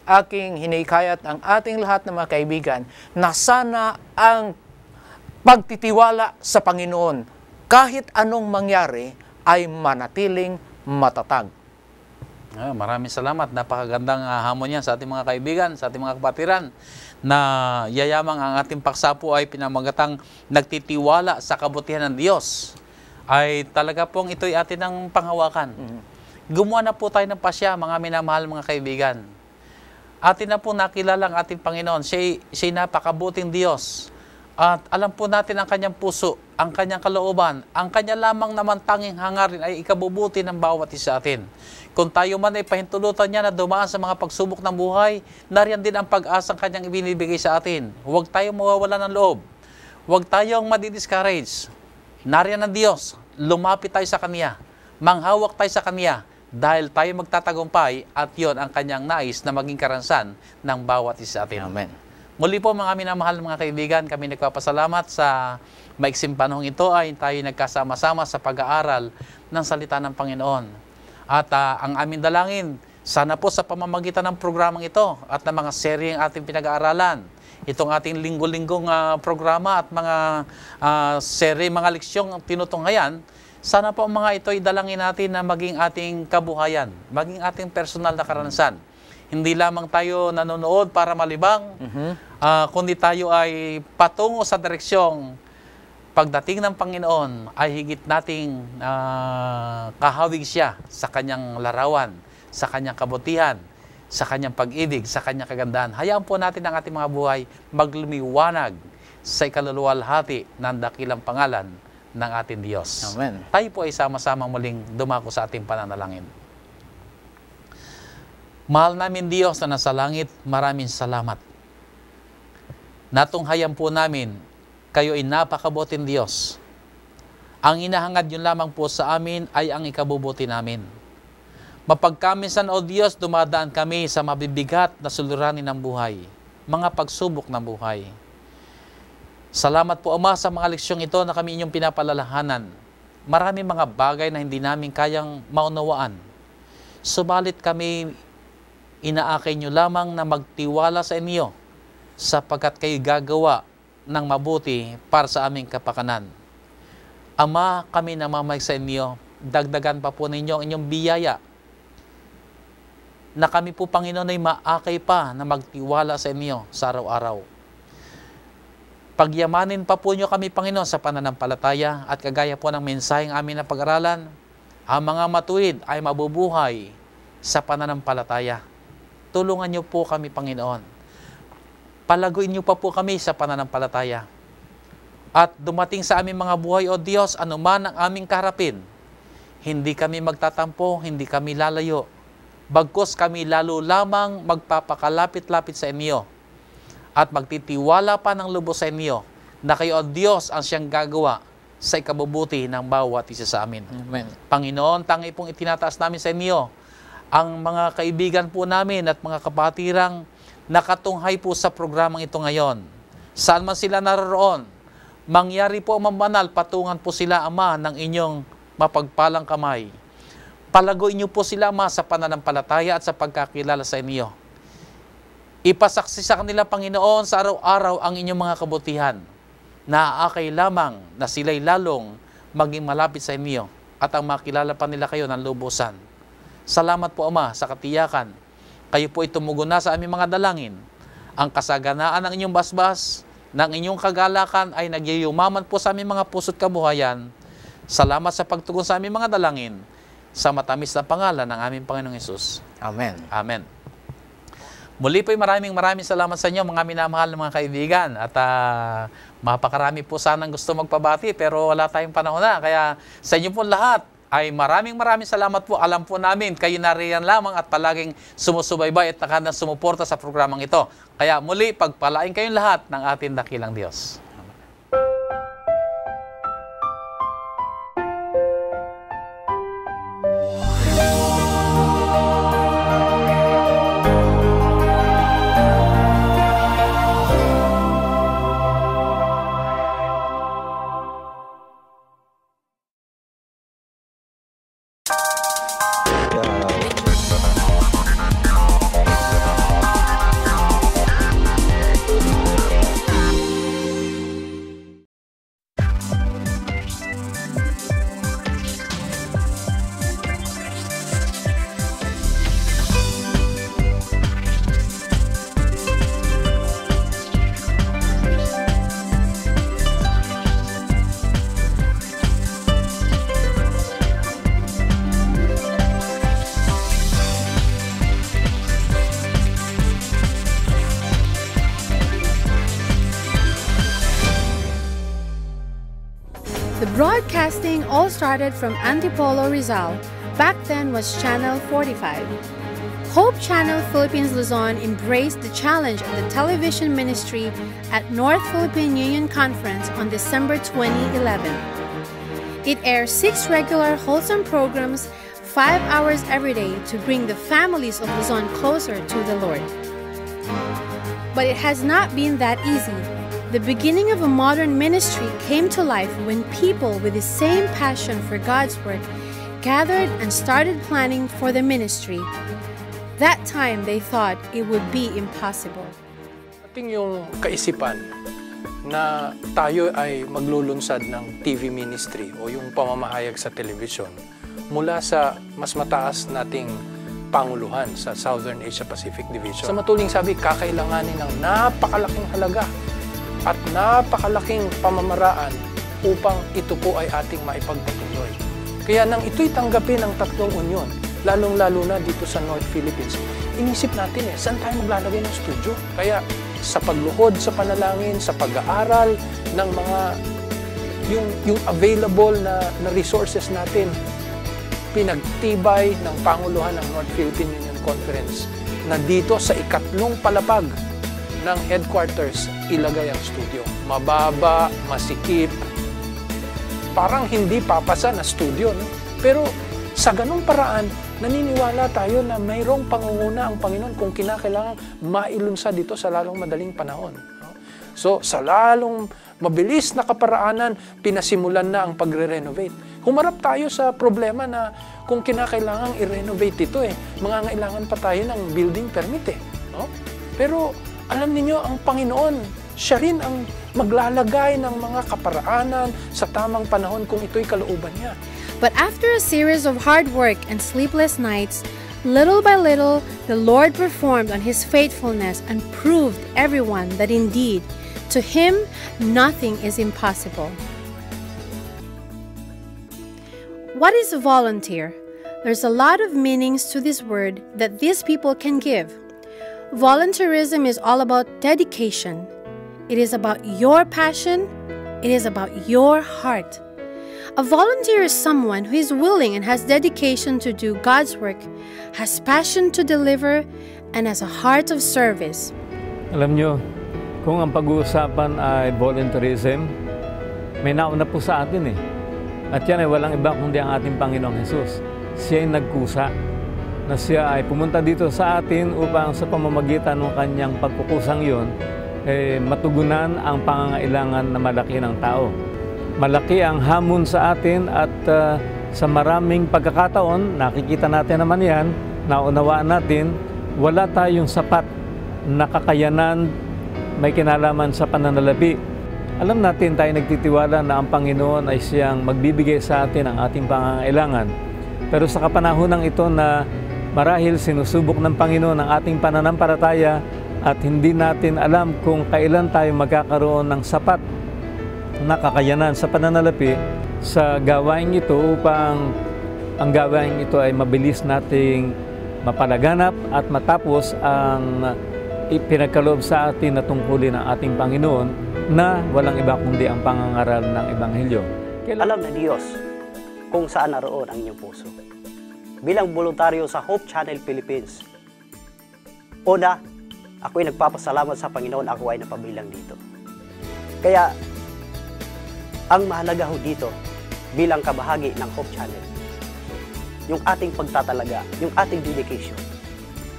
S2: aking hinikayat ang ating lahat ng mga kaibigan na sana ang pagtitiwala sa Panginoon kahit anong mangyari ay manatiling matatag.
S1: Maraming salamat. Napakagandang hamon yan sa ating mga kaibigan, sa ating mga kapatiran na yayamang ang ating paksa po ay pinamagatang nagtitiwala sa kabutihan ng Diyos. Ay talaga pong ito'y atin ng panghawakan. Gumawa na po tayo ng pasya, mga minamahal mga kaibigan. Atin na po nakilala ang ating Panginoon. Siya'y napakabuting Diyos. At alam po natin ang kanyang puso, ang kanyang kalooban, ang kanya lamang naman tanging hangarin ay ikabubuti ng bawat isa atin. Kung tayo man ay pahintulutan niya na dumaan sa mga pagsubok ng buhay, nariyan din ang pag-asang kanyang ibinibigay sa atin. Huwag tayong mawawala ng loob. Huwag tayong madi-discourage. Nariyan ang Diyos. Lumapit tayo sa Kanya. Manghawak tayo sa Kanya. Dahil tayo magtatagumpay at yon ang kanyang nais na maging karansan ng bawat isa atin.
S2: Amen.
S1: Muli po mga minamahal mga kaibigan, kami nagpapasalamat sa maiksing panahong ito ay tayo nagkasama-sama sa pag-aaral ng salita ng Panginoon. At ang aming dalangin, sana po sa pamamagitan ng programang ito at ng mga seryeng ating pinag-aaralan, itong ating linggo-linggong programa at mga serye, mga leksyong tinutunghayan, sana po mga ito ay dalangin natin na maging ating kabuhayan, maging ating personal na karanasan. Hindi lamang tayo nanonood para malibang, kundi tayo ay patungo sa direksyong pagdating ng Panginoon ay higit nating kahawig siya sa kanyang larawan, sa kanyang kabutihan, sa kanyang pag-ibig, sa kanyang kagandahan. Hayaan po natin ang ating mga buhay maglumiwanag sa ikaluluwalhati ng dakilang pangalan ng ating Diyos.
S2: Amen.
S1: Tayo po ay sama-sama muling dumako sa ating pananalangin. Mahal namin Diyos na nasa langit, maraming salamat. Natunghayan po namin, kayo ay napakabuting Diyos. Ang inahangad yun lamang po sa amin ay ang ikabubuti namin. Mapagkaminsan, O Diyos, dumadaan kami sa mabibigat na suliranin ng buhay, mga pagsubok ng buhay. Salamat po, Ama, sa mga leksyong ito na kami inyong pinapalalahanan. Maraming mga bagay na hindi namin kayang maunawaan. Subalit kami inaakay nyo lamang na magtiwala sa inyo sapagkat kayo gagawa ng mabuti para sa aming kapakanan. Ama, kami namamay sa inyo, dagdagan pa po ninyo ang inyong biyaya na kami po, Panginoon, ay maakay pa na magtiwala sa inyo sa araw-araw. Pagyamanin pa po nyo kami, Panginoon, sa pananampalataya at kagaya po ng mensaheng amin na pag-aralan, ang mga matuwid ay mabubuhay sa pananampalataya. Tulungan nyo po kami, Panginoon. Palaguin nyo pa po kami sa pananampalataya. At dumating sa aming mga buhay, O Diyos, anuman ang aming kaharapin, hindi kami magtatampo, hindi kami lalayo. bagkus kami lalo lamang magpapakalapit-lapit sa inyo at magtitiwala pa ng lubos sa inyo na kayo ang Diyos ang siyang gagawa sa ikabubuti ng bawat isa sa amin.
S2: Amen.
S1: Panginoon, tangi pong itinataas namin sa inyo ang mga kaibigan po namin at mga kapatirang nakatunghay po sa programang ito ngayon. Saan man sila naroroon, mangyari po mamanal, patungan po sila, Ama, ng inyong mapagpalang kamay. Palagoy niyo po sila, Ama, sa pananampalataya at sa pagkakilala sa inyo. Ipasaksi sa kanila, Panginoon, sa araw-araw ang inyong mga kabutihan. Naaakay lamang na sila'y lalong maging malapit sa inyo at ang makilala pa nila kayo ng lubusan. Salamat po, Ama, sa katiyakan. Kayo po ay tumugon na sa aming mga dalangin. Ang kasaganaan ng inyong basbas, ng inyong kagalakan ay nagyayumaman po sa aming mga puso't kabuhayan. Salamat sa pagtugon sa aming mga dalangin sa matamis na pangalan ng aming Panginoong Hesus.
S2: Amen.
S1: Amen. Muli po'y maraming salamat sa inyo, mga minamahal ng mga kaibigan. At mapakarami po sanang gusto magpabati, pero wala tayong panahon na. Kaya sa inyo po lahat ay maraming salamat po. Alam po namin, kayo nariyan lamang at palaging sumusubaybay at nakandang sumuporta sa programang ito. Kaya muli, pagpalain kayong lahat ng ating dakilang Diyos.
S3: The broadcasting all started from Antipolo, Rizal. Back then was Channel 45. Hope Channel Philippines Luzon embraced the challenge of the television ministry at North Philippine Union Conference on December 2011. It airs 6 regular wholesome programs, 5 hours every day to bring the families of Luzon closer to the Lord. But it has not been that easy. The beginning of a modern ministry came to life when people with the same passion for God's work gathered and started planning for the ministry. That time they thought it would be impossible.
S4: Ating yung kaisipan na tayo ay maglulunsad ng TV ministry o yung pamamahayag sa television mula sa mas mataas nating panguluhan sa Southern Asia Pacific Division. Sa matuling sabi, kakailanganin ng napakalaking halaga at napakalaking pamamaraan upang ito po ay ating maipagpatuloy. Kaya nang ito'y tanggapin ng tatlong unyon, lalong-lalo na dito sa North Philippines, inisip natin saan tayo maglalagay ng studio? Kaya sa pagluhod sa panalangin, sa pag-aaral ng mga yung available na resources natin, pinagtibay ng Panguluhan ng North Philippine Union Conference na dito sa ikatlong palapag ng headquarters ilagay ang studio. Mababa, masikip, parang hindi papasa na studio. No? Pero sa ganung paraan, naniniwala tayo na mayroong pangunguna ang Panginoon kung kinakailangan mailunsad dito sa lalong madaling panahon. No? So sa lalong mabilis na kaparaanan, pinasimulan na ang pagre-renovate. Humarap tayo sa problema na kung kinakailangan i-renovate ito, mangangailangan pa tayo ng building permit. No? Pero alam niyo ang Panginoon, siya rin ang maglalagay ng mga kaparaanan sa tamang panahon kung ito'y kalooban niya.
S3: But after a series of hard work and sleepless nights, little by little, the Lord performed on His faithfulness and proved everyone that indeed, to Him, nothing is impossible. What is a volunteer? There's a lot of meanings to this word that these people can give. Volunteerism is all about dedication. It is about your passion. It is about your heart. A volunteer is someone who is willing and has dedication to do God's work, has passion to deliver, and has a heart of service.
S5: Alam nyo, kung ang pag-uusapan ay volunteerism, may nauna po sa atin eh. At yan ay walang iba kundi ang ating Panginoong Hesus. Siya ay nagkusa na siya ay pumunta dito sa atin upang sa pamamagitan ng kanyang pagkukusang yun, matugunan ang pangangailangan na malaki ng tao. Malaki ang hamon sa atin at sa maraming pagkakataon, nakikita natin naman yan, naunawaan natin, wala tayong sapat na kakayanan may kinalaman sa pananalapi. Alam natin tayo nagtitiwala na ang Panginoon ay siyang magbibigay sa atin ang ating pangangailangan. Pero sa kapanahonang ito na marahil sinusubok ng Panginoon ang ating pananampalataya at hindi natin alam kung kailan tayo magkakaroon ng sapat na kakayanan sa pananalapi sa gawain ito upang ang gawain ito ay mabilis nating mapalaganap at matapos ang ipinagkaloob sa atin na tungkulin ng ating Panginoon na walang iba kundi ang pangangaral ng Ebanghelyo.
S6: Alam na Diyos kung saan naroon ang inyong puso. Bilang voluntaryo sa Hope Channel Philippines, una, ako'y nagpapasalamat sa Panginoon ako ay napabilang dito. Kaya, ang mahalaga ho dito bilang kabahagi ng Hope Channel, yung ating pagtatalaga, yung ating dedication.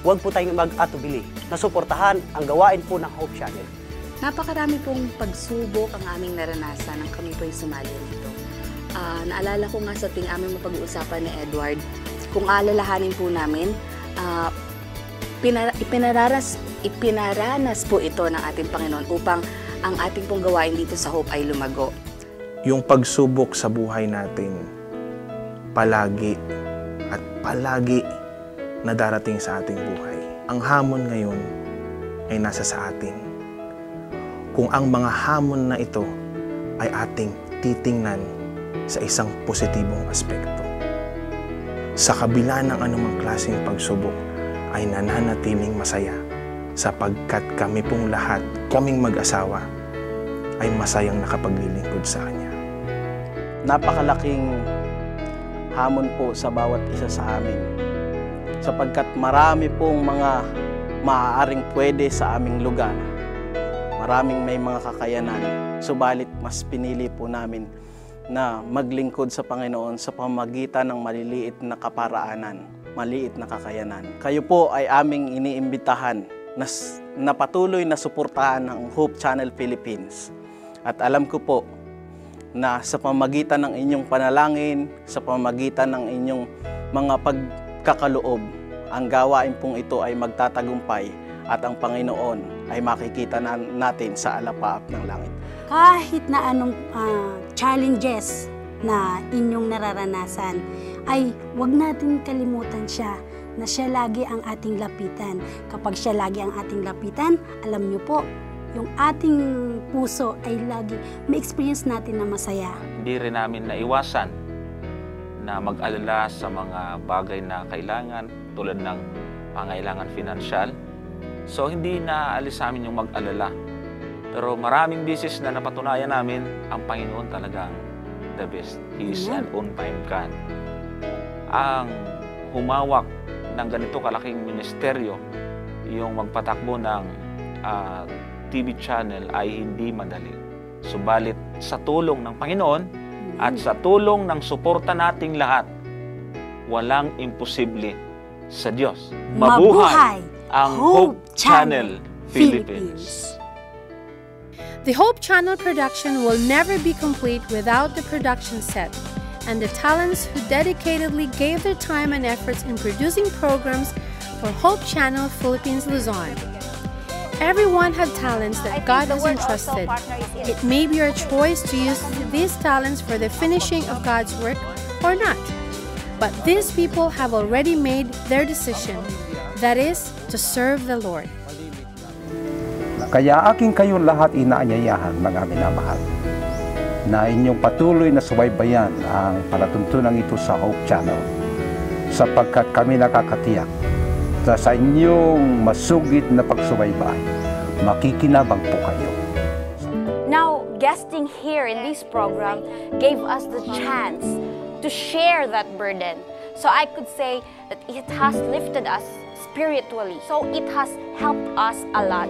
S6: Huwag po tayong mag-atubili na suportahan ang gawain po ng Hope Channel.
S7: Napakarami pong pagsubok ang aming naranasan nang kami po yung sumali rito. Naalala ko nga sa ting aming mapag-uusapan ni Edward, kung alalahanin po namin, ipinaranas po ito ng ating Panginoon upang ang ating pong gawain dito sa Hope ay lumago.
S8: Yung pagsubok sa buhay natin, palagi at palagi na darating sa ating buhay. Ang hamon ngayon ay nasa sa atin. Kung ang mga hamon na ito ay ating titingnan sa isang positibong aspekto. Sa kabila ng anumang klaseng pagsubok ay nananatiling masaya sapagkat kami pong lahat, kaming mag-asawa, ay masayang nakapaglilingkod sa Kanya.
S6: Napakalaking hamon po sa bawat isa sa amin sapagkat marami pong mga maaaring pwede sa aming lugar. Maraming may mga kakayanan, subalit mas pinili po namin na maglingkod sa Panginoon sa pamamagitan ng maliliit na kaparaanan, maliit na kakayanan. Kayo po ay aming iniimbitahan na patuloy na suportahan ng Hope Channel Philippines. At alam ko po na sa pamamagitan ng inyong panalangin, sa pamamagitan ng inyong mga pagkakaloob, ang gawain pong ito ay magtatagumpay at ang Panginoon ay makikita natin sa alapaap ng langit.
S9: Kahit na anong challenges na inyong nararanasan, ay huwag natin kalimutan siya na siya lagi ang ating lapitan. Kapag siya lagi ang ating lapitan, alam niyo po, yung ating puso ay lagi may experience natin na masaya.
S10: Hindi rin namin naiwasan na mag-alala sa mga bagay na kailangan tulad ng pangailangan financial. So hindi naaalis sa amin yung mag-alala. Pero maraming beses na napatunayan namin ang Panginoon talagang the best. He is an on-time God. Ang humawak ng ganito kalaking ministeryo, yung magpatakbo ng TV channel ay hindi madali. Subalit sa tulong ng Panginoon at sa tulong ng suporta nating lahat, walang imposible sa Diyos. Mabuhay ang Hope Channel Philippines.
S3: The Hope Channel production will never be complete without the production set and the talents who dedicatedly gave their time and efforts in producing programs for Hope Channel Philippines Luzon. Everyone has talents that God has entrusted. It may be your choice to use these talents for the finishing of God's work or not. But these people have already made their decision. That is, to serve the Lord.
S11: Kaya aking kayong lahat inaanyayahan, mga minamahal, na inyong patuloy na subaybayan ang palatuntunan ito sa Hope Channel sapagkat kami nakakatiyak na sa inyong masugid na pagsubaybay, makikinabang po kayo.
S9: Now,
S12: guesting here in this program gave us the chance to share that burden. So I could say that it has lifted us spiritually. So it has helped us a lot.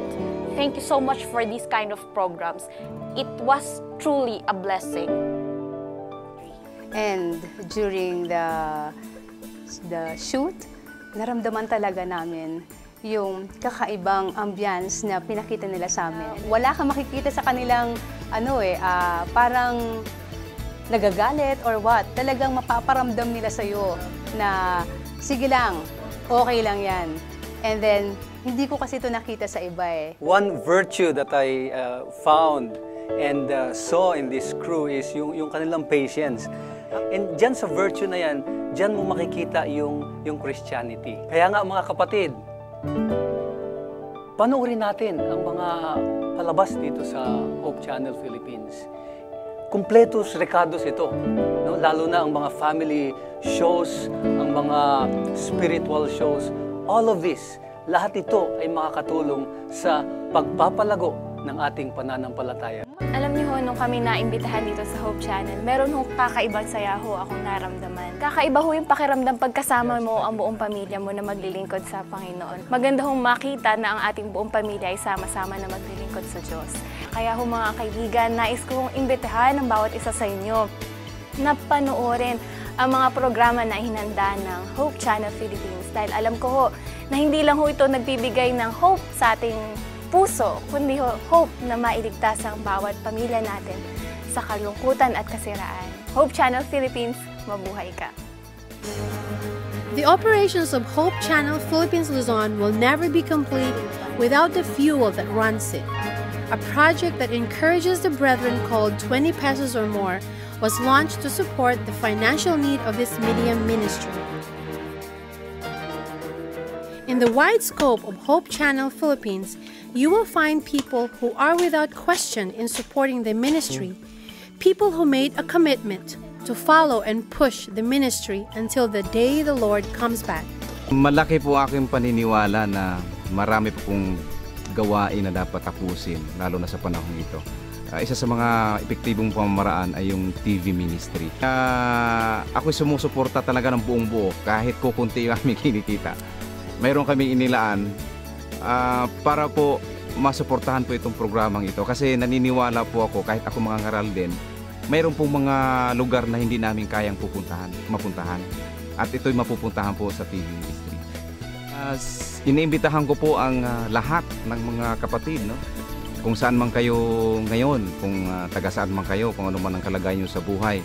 S12: Thank you so much for these kind of programs. It was truly a blessing.
S13: And during the shoot, naramdaman talaga namin yung kakaibang ambience na pinakita nila sa amin. Wala kang makikita sa kanilang parang nagagalit or what. Talagang mapaparamdam nila sa'yo na sige lang, okay lang yan. And then, hindi ko kasi ito nakita sa iba eh.
S14: One virtue that I found and saw in this crew is yung kanilang patience. And dyan sa virtue na yan, dyan mo makikita yung Christianity. Kaya nga mga kapatid, panoorin natin ang mga palabas dito sa Hope Channel Philippines. Kumpletos recados ito, no? Lalo na ang mga family shows, ang mga spiritual shows, all of this, lahat ito ay makakatulong sa pagpapalago ng ating pananampalataya.
S12: Alam niyo ho, nung kami naimbitahan dito sa Hope Channel, meron ho kakaibang saya ho akong naramdaman. Kakaiba ho yung pakiramdam pagkasama mo ang buong pamilya mo na maglilingkod sa Panginoon. Maganda hong makita na ang ating buong pamilya ay sama-sama na maglilingkod sa Diyos. Kaya ho mga kaibigan, nais ko hong imbitahan ang bawat isa sa inyo na panoorin ang mga programa na hinanda ng Hope Channel Philippines. Dahil alam ko ho na hindi lang ho ito nagbibigay ng hope sa ating puso, kundi hope na mailigtas ang bawat pamilya natin sa kalungkutan at kasiraan. Hope Channel Philippines, mabuhay ka!
S3: The operations of Hope Channel Philippines Luzon will never be complete without the fuel that runs it. A project that encourages the brethren called 20 pesos or more was launched to support the financial need of this media ministry. In the wide scope of Hope Channel Philippines, you will find people who are without question in supporting the ministry, people who made a commitment to follow and push the ministry until the day the Lord comes back.
S15: Malaki po aking paniniwala na marami po pong gawain na dapat tapusin, lalo na sa panahon ito. Isa sa mga epektibong pamamaraan ay yung TV ministry. Ako'y sumusuporta talaga ng buong buo kahit kukunti yung aming kinikita. Mayroon kaming inilaan para po masuportahan po itong programang ito kasi naniniwala po ako kahit ako mga ngaral din, mayroon pong mga lugar na hindi namin kayang mapuntahan at ito'y mapupuntahan po sa TV ministry. Iniimbitahan ko po ang lahat ng mga kapatid, no? Kung saan man kayo ngayon, kung taga saan man kayo, kung ano man ang kalagayan nyo sa buhay,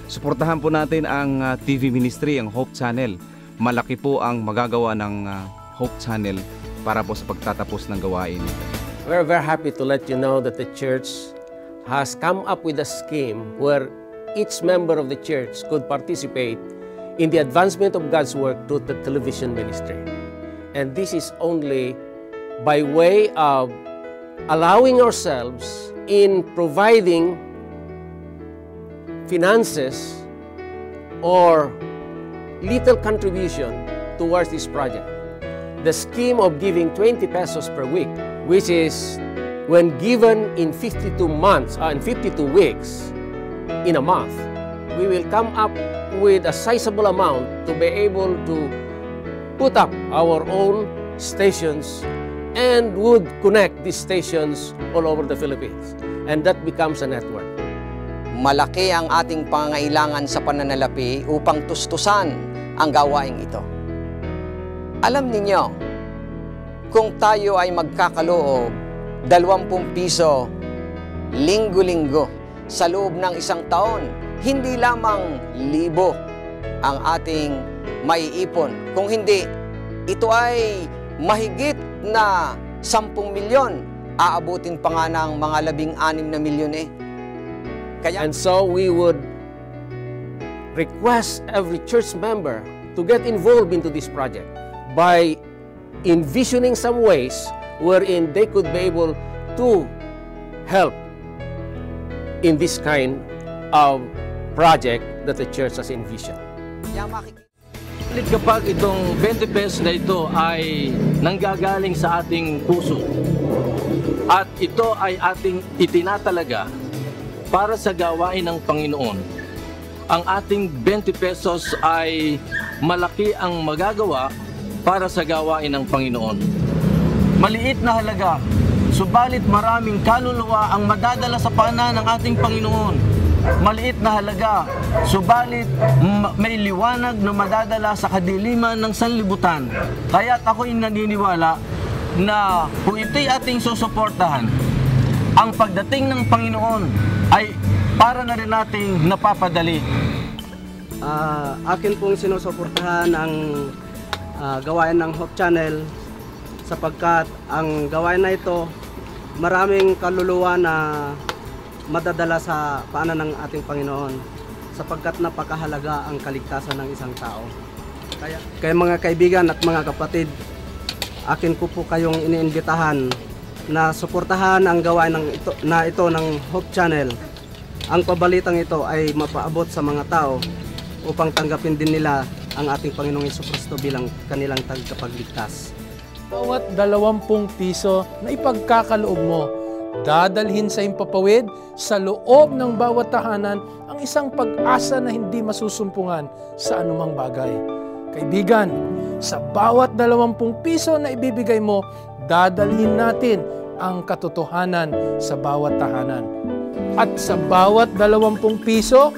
S15: suportahan po natin ang TV ministry, ang Hope Channel. Malaki po ang magagawa ng Hope Channel para po sa pagtatapos ng gawain.
S16: We're very happy to let you know that the church has come up with a scheme where each member of the church could participate in the advancement of God's work through the television ministry. And this is only by way of allowing ourselves in providing finances or little contribution towards this project. The scheme of giving 20 pesos per week, which is when given in 52 months, in 52 weeks, in a month, we will come up with a sizable amount to be able to put up our own stations and would connect these stations all over the Philippines. And that becomes a network.
S17: Malaki ang ating pangangailangan sa pananalapi upang tustusan ang gawaing ito. Alam ninyo, kung tayo ay magkakaloob 20 piso linggo-linggo sa loob ng isang taon, hindi lamang 1,000 ang ating maiipon. Kung hindi, ito ay mahigit na 10 milyon. Aabutin pa nga ng mga 16 na milyon eh.
S16: And so we would request every church member to get involved into this project by envisioning some ways wherein they could be able to help in this kind of project that the church has envisioned.
S18: Kapag itong 20 pesos na ito ay nanggagaling sa ating puso at ito ay ating itinatalaga para sa gawain ng Panginoon. Ang ating 20 pesos ay malaki ang magagawa para sa gawain ng Panginoon. Maliit na halaga, subalit maraming kaluluwa ang madadala sa paanan ng ating Panginoon. Maliit na halaga, subalit may liwanag na madadala sa kadiliman ng sanlibutan. Kaya't ako'y naniniwala na kung ito'y ating susuportahan, ang pagdating ng Panginoon ay para na rin nating napapadali.
S19: Akin pong sinusuportahan ang gawain ng Hope Channel sapagkat ang gawain na ito maraming kaluluwa na madadala sa paanan ng ating Panginoon sapagkat napakahalaga ang kaligtasan ng isang tao. Kaya mga kaibigan at mga kapatid, akin ko po kayong iniimbitahan na suportahan ang gawain ito ng Hope Channel. Ang pabalitang ito ay mapaabot sa mga tao upang tanggapin din nila ang ating Panginoong Jesucristo bilang kanilang tagapagligtas.
S4: Bawat 20 piso na ipagkakaloob mo, dadalhin sa impapawid sa loob ng bawat tahanan ang isang pag-asa na hindi masusumpungan sa anumang bagay. Kaibigan, sa bawat 20 piso na ibibigay mo, dadalhin natin ang katotohanan sa bawat tahanan. At sa bawat 20 piso,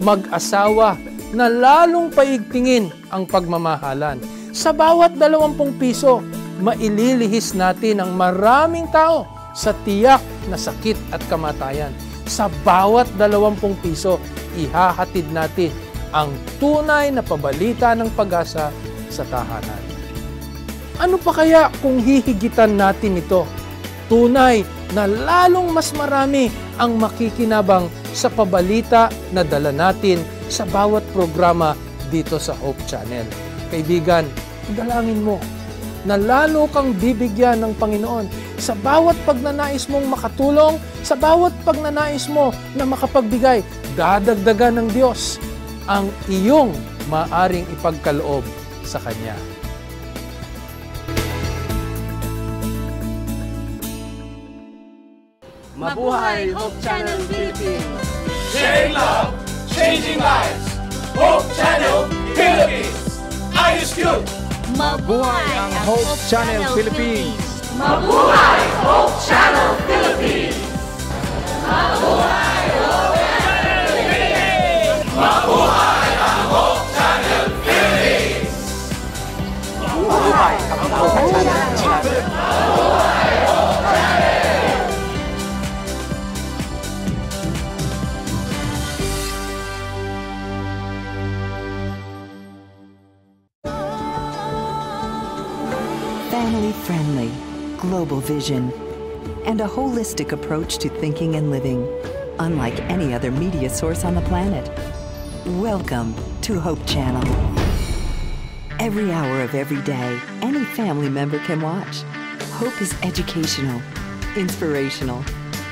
S4: mag-asawa na lalong paigtingin ang pagmamahalan. Sa bawat 20 piso, maililihis natin ang maraming tao sa tiyak na sakit at kamatayan. Sa bawat 20 piso, ihahatid natin ang tunay na pabalita ng pag-asa sa tahanan. Ano pa kaya kung hihigitan natin ito? Tunay na lalong mas marami ang makikinabang sa pabalita na dala natin sa bawat programa dito sa Hope Channel. Kaibigan, dalangin mo na lalo kang bibigyan ng Panginoon sa bawat pagnanais mong makatulong, sa bawat pagnanais mo na makapagbigay, dadagdagan ng Diyos ang iyong maaring ipagkaloob sa Kanya.
S19: Mabuhay Hope Channel Philippines!
S20: Sharing love, changing lives. Hope Channel Philippines. Ayos yun!
S15: Mabuhay ang Hope Channel Philippines!
S20: Mabuhay Hope Channel Philippines! Mabuhay Hope Channel Philippines! Mabuhay ang Hope Channel Philippines!
S19: Mabuhay ang Hope Channel Philippines!
S21: Family-friendly, global vision, and a holistic approach to thinking and living, unlike any other media source on the planet. Welcome to Hope Channel. Every hour of every day, any family member can watch. Hope is educational, inspirational,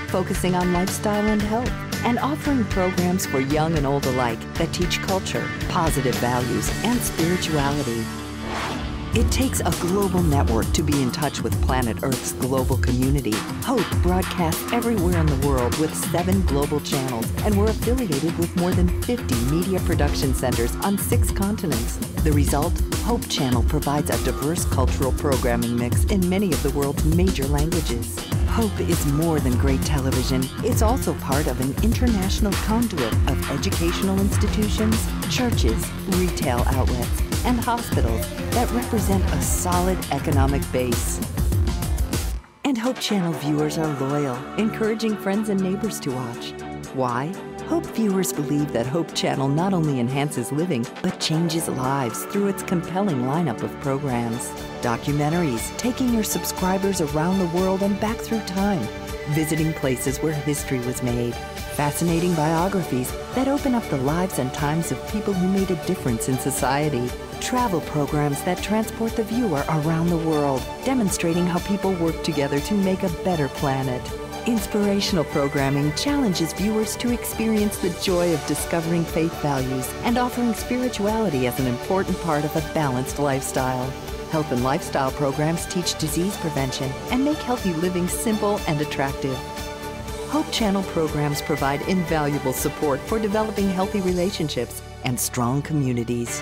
S21: focusing on lifestyle and health, and offering programs for young and old alike that teach culture, positive values, and spirituality. It takes a global network to be in touch with planet Earth's global community. Hope broadcasts everywhere in the world with 7 global channels, and we're affiliated with more than 50 media production centers on 6 continents. The result? Hope Channel provides a diverse cultural programming mix in many of the world's major languages. Hope is more than great television. It's also part of an international conduit of educational institutions, churches, retail outlets, and hospitals that represent a solid economic base. And Hope Channel viewers are loyal, encouraging friends and neighbors to watch. Why? Hope viewers believe that Hope Channel not only enhances living, but changes lives through its compelling lineup of programs. Documentaries, taking your subscribers around the world and back through time, visiting places where history was made. Fascinating biographies that open up the lives and times of people who made a difference in society. Travel programs that transport the viewer around the world, demonstrating how people work together to make a better planet. Inspirational programming challenges viewers to experience the joy of discovering faith values and offering spirituality as an important part of a balanced lifestyle. Health and lifestyle programs teach disease prevention and make healthy living simple and attractive. Hope Channel programs provide invaluable support for developing healthy relationships and strong communities.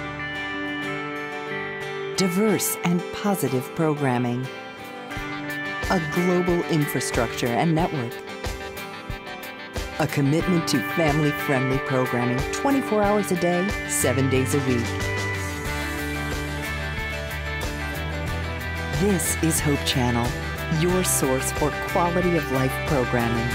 S21: Diverse and positive programming. A global infrastructure and network. A commitment to family-friendly programming 24 hours a day, 7 days a week. This is Hope Channel, your source for quality of life programming.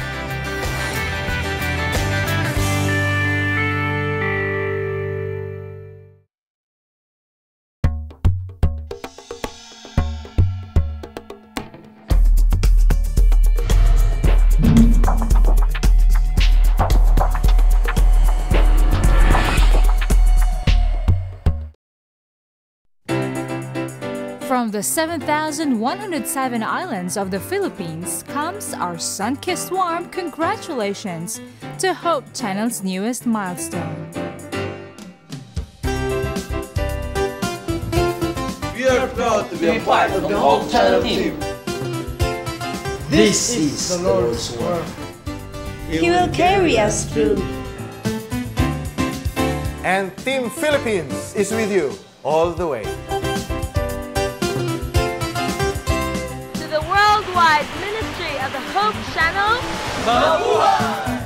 S2: From the 7,107 islands of the Philippines comes our sun-kissed warm congratulations to Hope Channel's newest milestone.
S22: We are proud to be a part of the Hope Channel team. This is the Lord's work.
S23: He will carry us through.
S24: And Team Philippines is with you all the way.
S25: Worldwide Ministry of the Hope Channel. Mabuhay!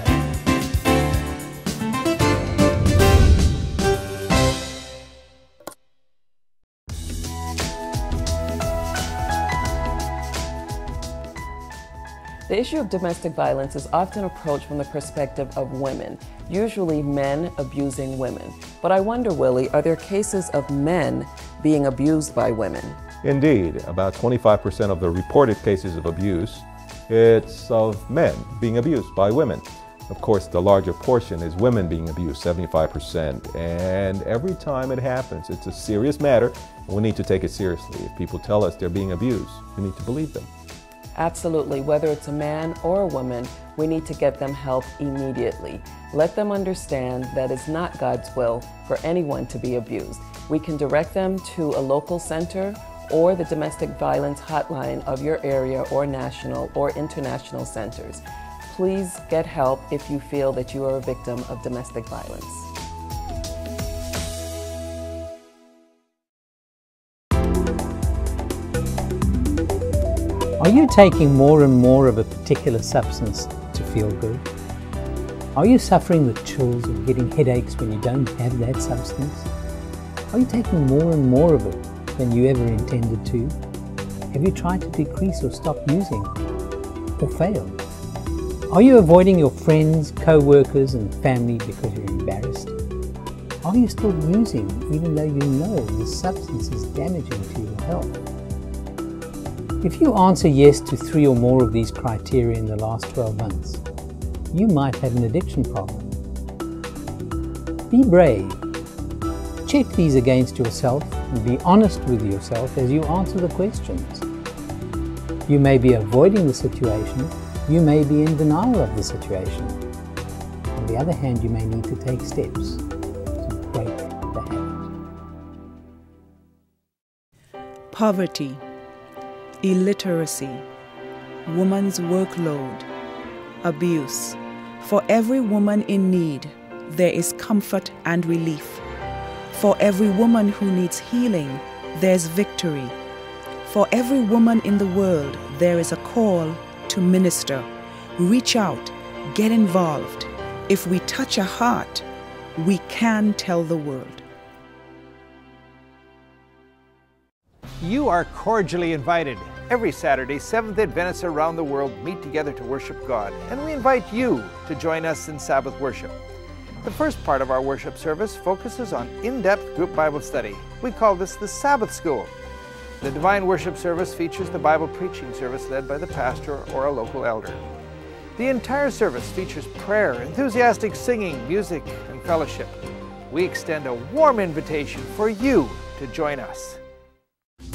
S26: The issue of domestic violence is often approached from the perspective of women, usually men abusing women. But I wonder, Willie, are there cases of men being abused by women?
S27: Indeed, about 25% of the reported cases of abuse, it's of men being abused by women. Of course, the larger portion is women being abused, 75%. And every time it happens, it's a serious matter, and we need to take it seriously. If people tell us they're being abused, we need to believe them.
S26: Absolutely. Whether it's a man or a woman, we need to get them help immediately. Let them understand that it's not God's will for anyone to be abused. We can direct them to a local center or the domestic violence hotline of your area or national or international centers. Please get help if you feel that you are a victim of domestic violence.
S28: Are you taking more and more of a particular substance to feel good? Are you suffering the chills of getting headaches when you don't have that substance? Are you taking more and more of it than you ever intended to? Have you tried to decrease or stop using or failed? Are you avoiding your friends, co-workers and family because you're embarrassed? Are you still using even though you know the substance is damaging to your health? If you answer yes to 3 or more of these criteria in the last 12 months, you might have an addiction problem. Be brave. Check these against yourself and be honest with yourself as you answer the questions. You may be avoiding the situation, you may be in denial of the situation. On the other hand, you may need to take steps to break the habit.
S29: Poverty, illiteracy, woman's workload, abuse. For every woman in need, there is comfort and relief. For every woman who needs healing, there's victory. For every woman in the world, there is a call to minister. Reach out, get involved. If we touch a heart, we can tell the world.
S24: You are cordially invited. Every Saturday, Seventh-day Adventists around the world meet together to worship God, and we invite you to join us in Sabbath worship. The first part of our worship service focuses on in-depth group Bible study. We call this the Sabbath School. The Divine Worship service features the Bible preaching service led by the pastor or a local elder. The entire service features prayer, enthusiastic singing, music, and fellowship. We extend a warm invitation for you to join us.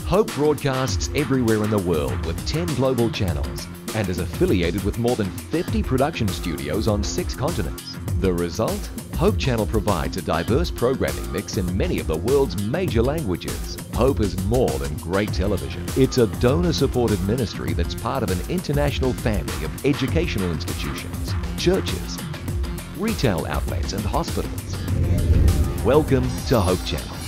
S30: Hope broadcasts everywhere in the world with 10 global channels and is affiliated with more than 50 production studios on 6 continents. The result? Hope Channel provides a diverse programming mix in many of the world's major languages. Hope is more than great television. It's a donor-supported ministry that's part of an international family of educational institutions, churches, retail outlets and hospitals. Welcome to Hope Channel.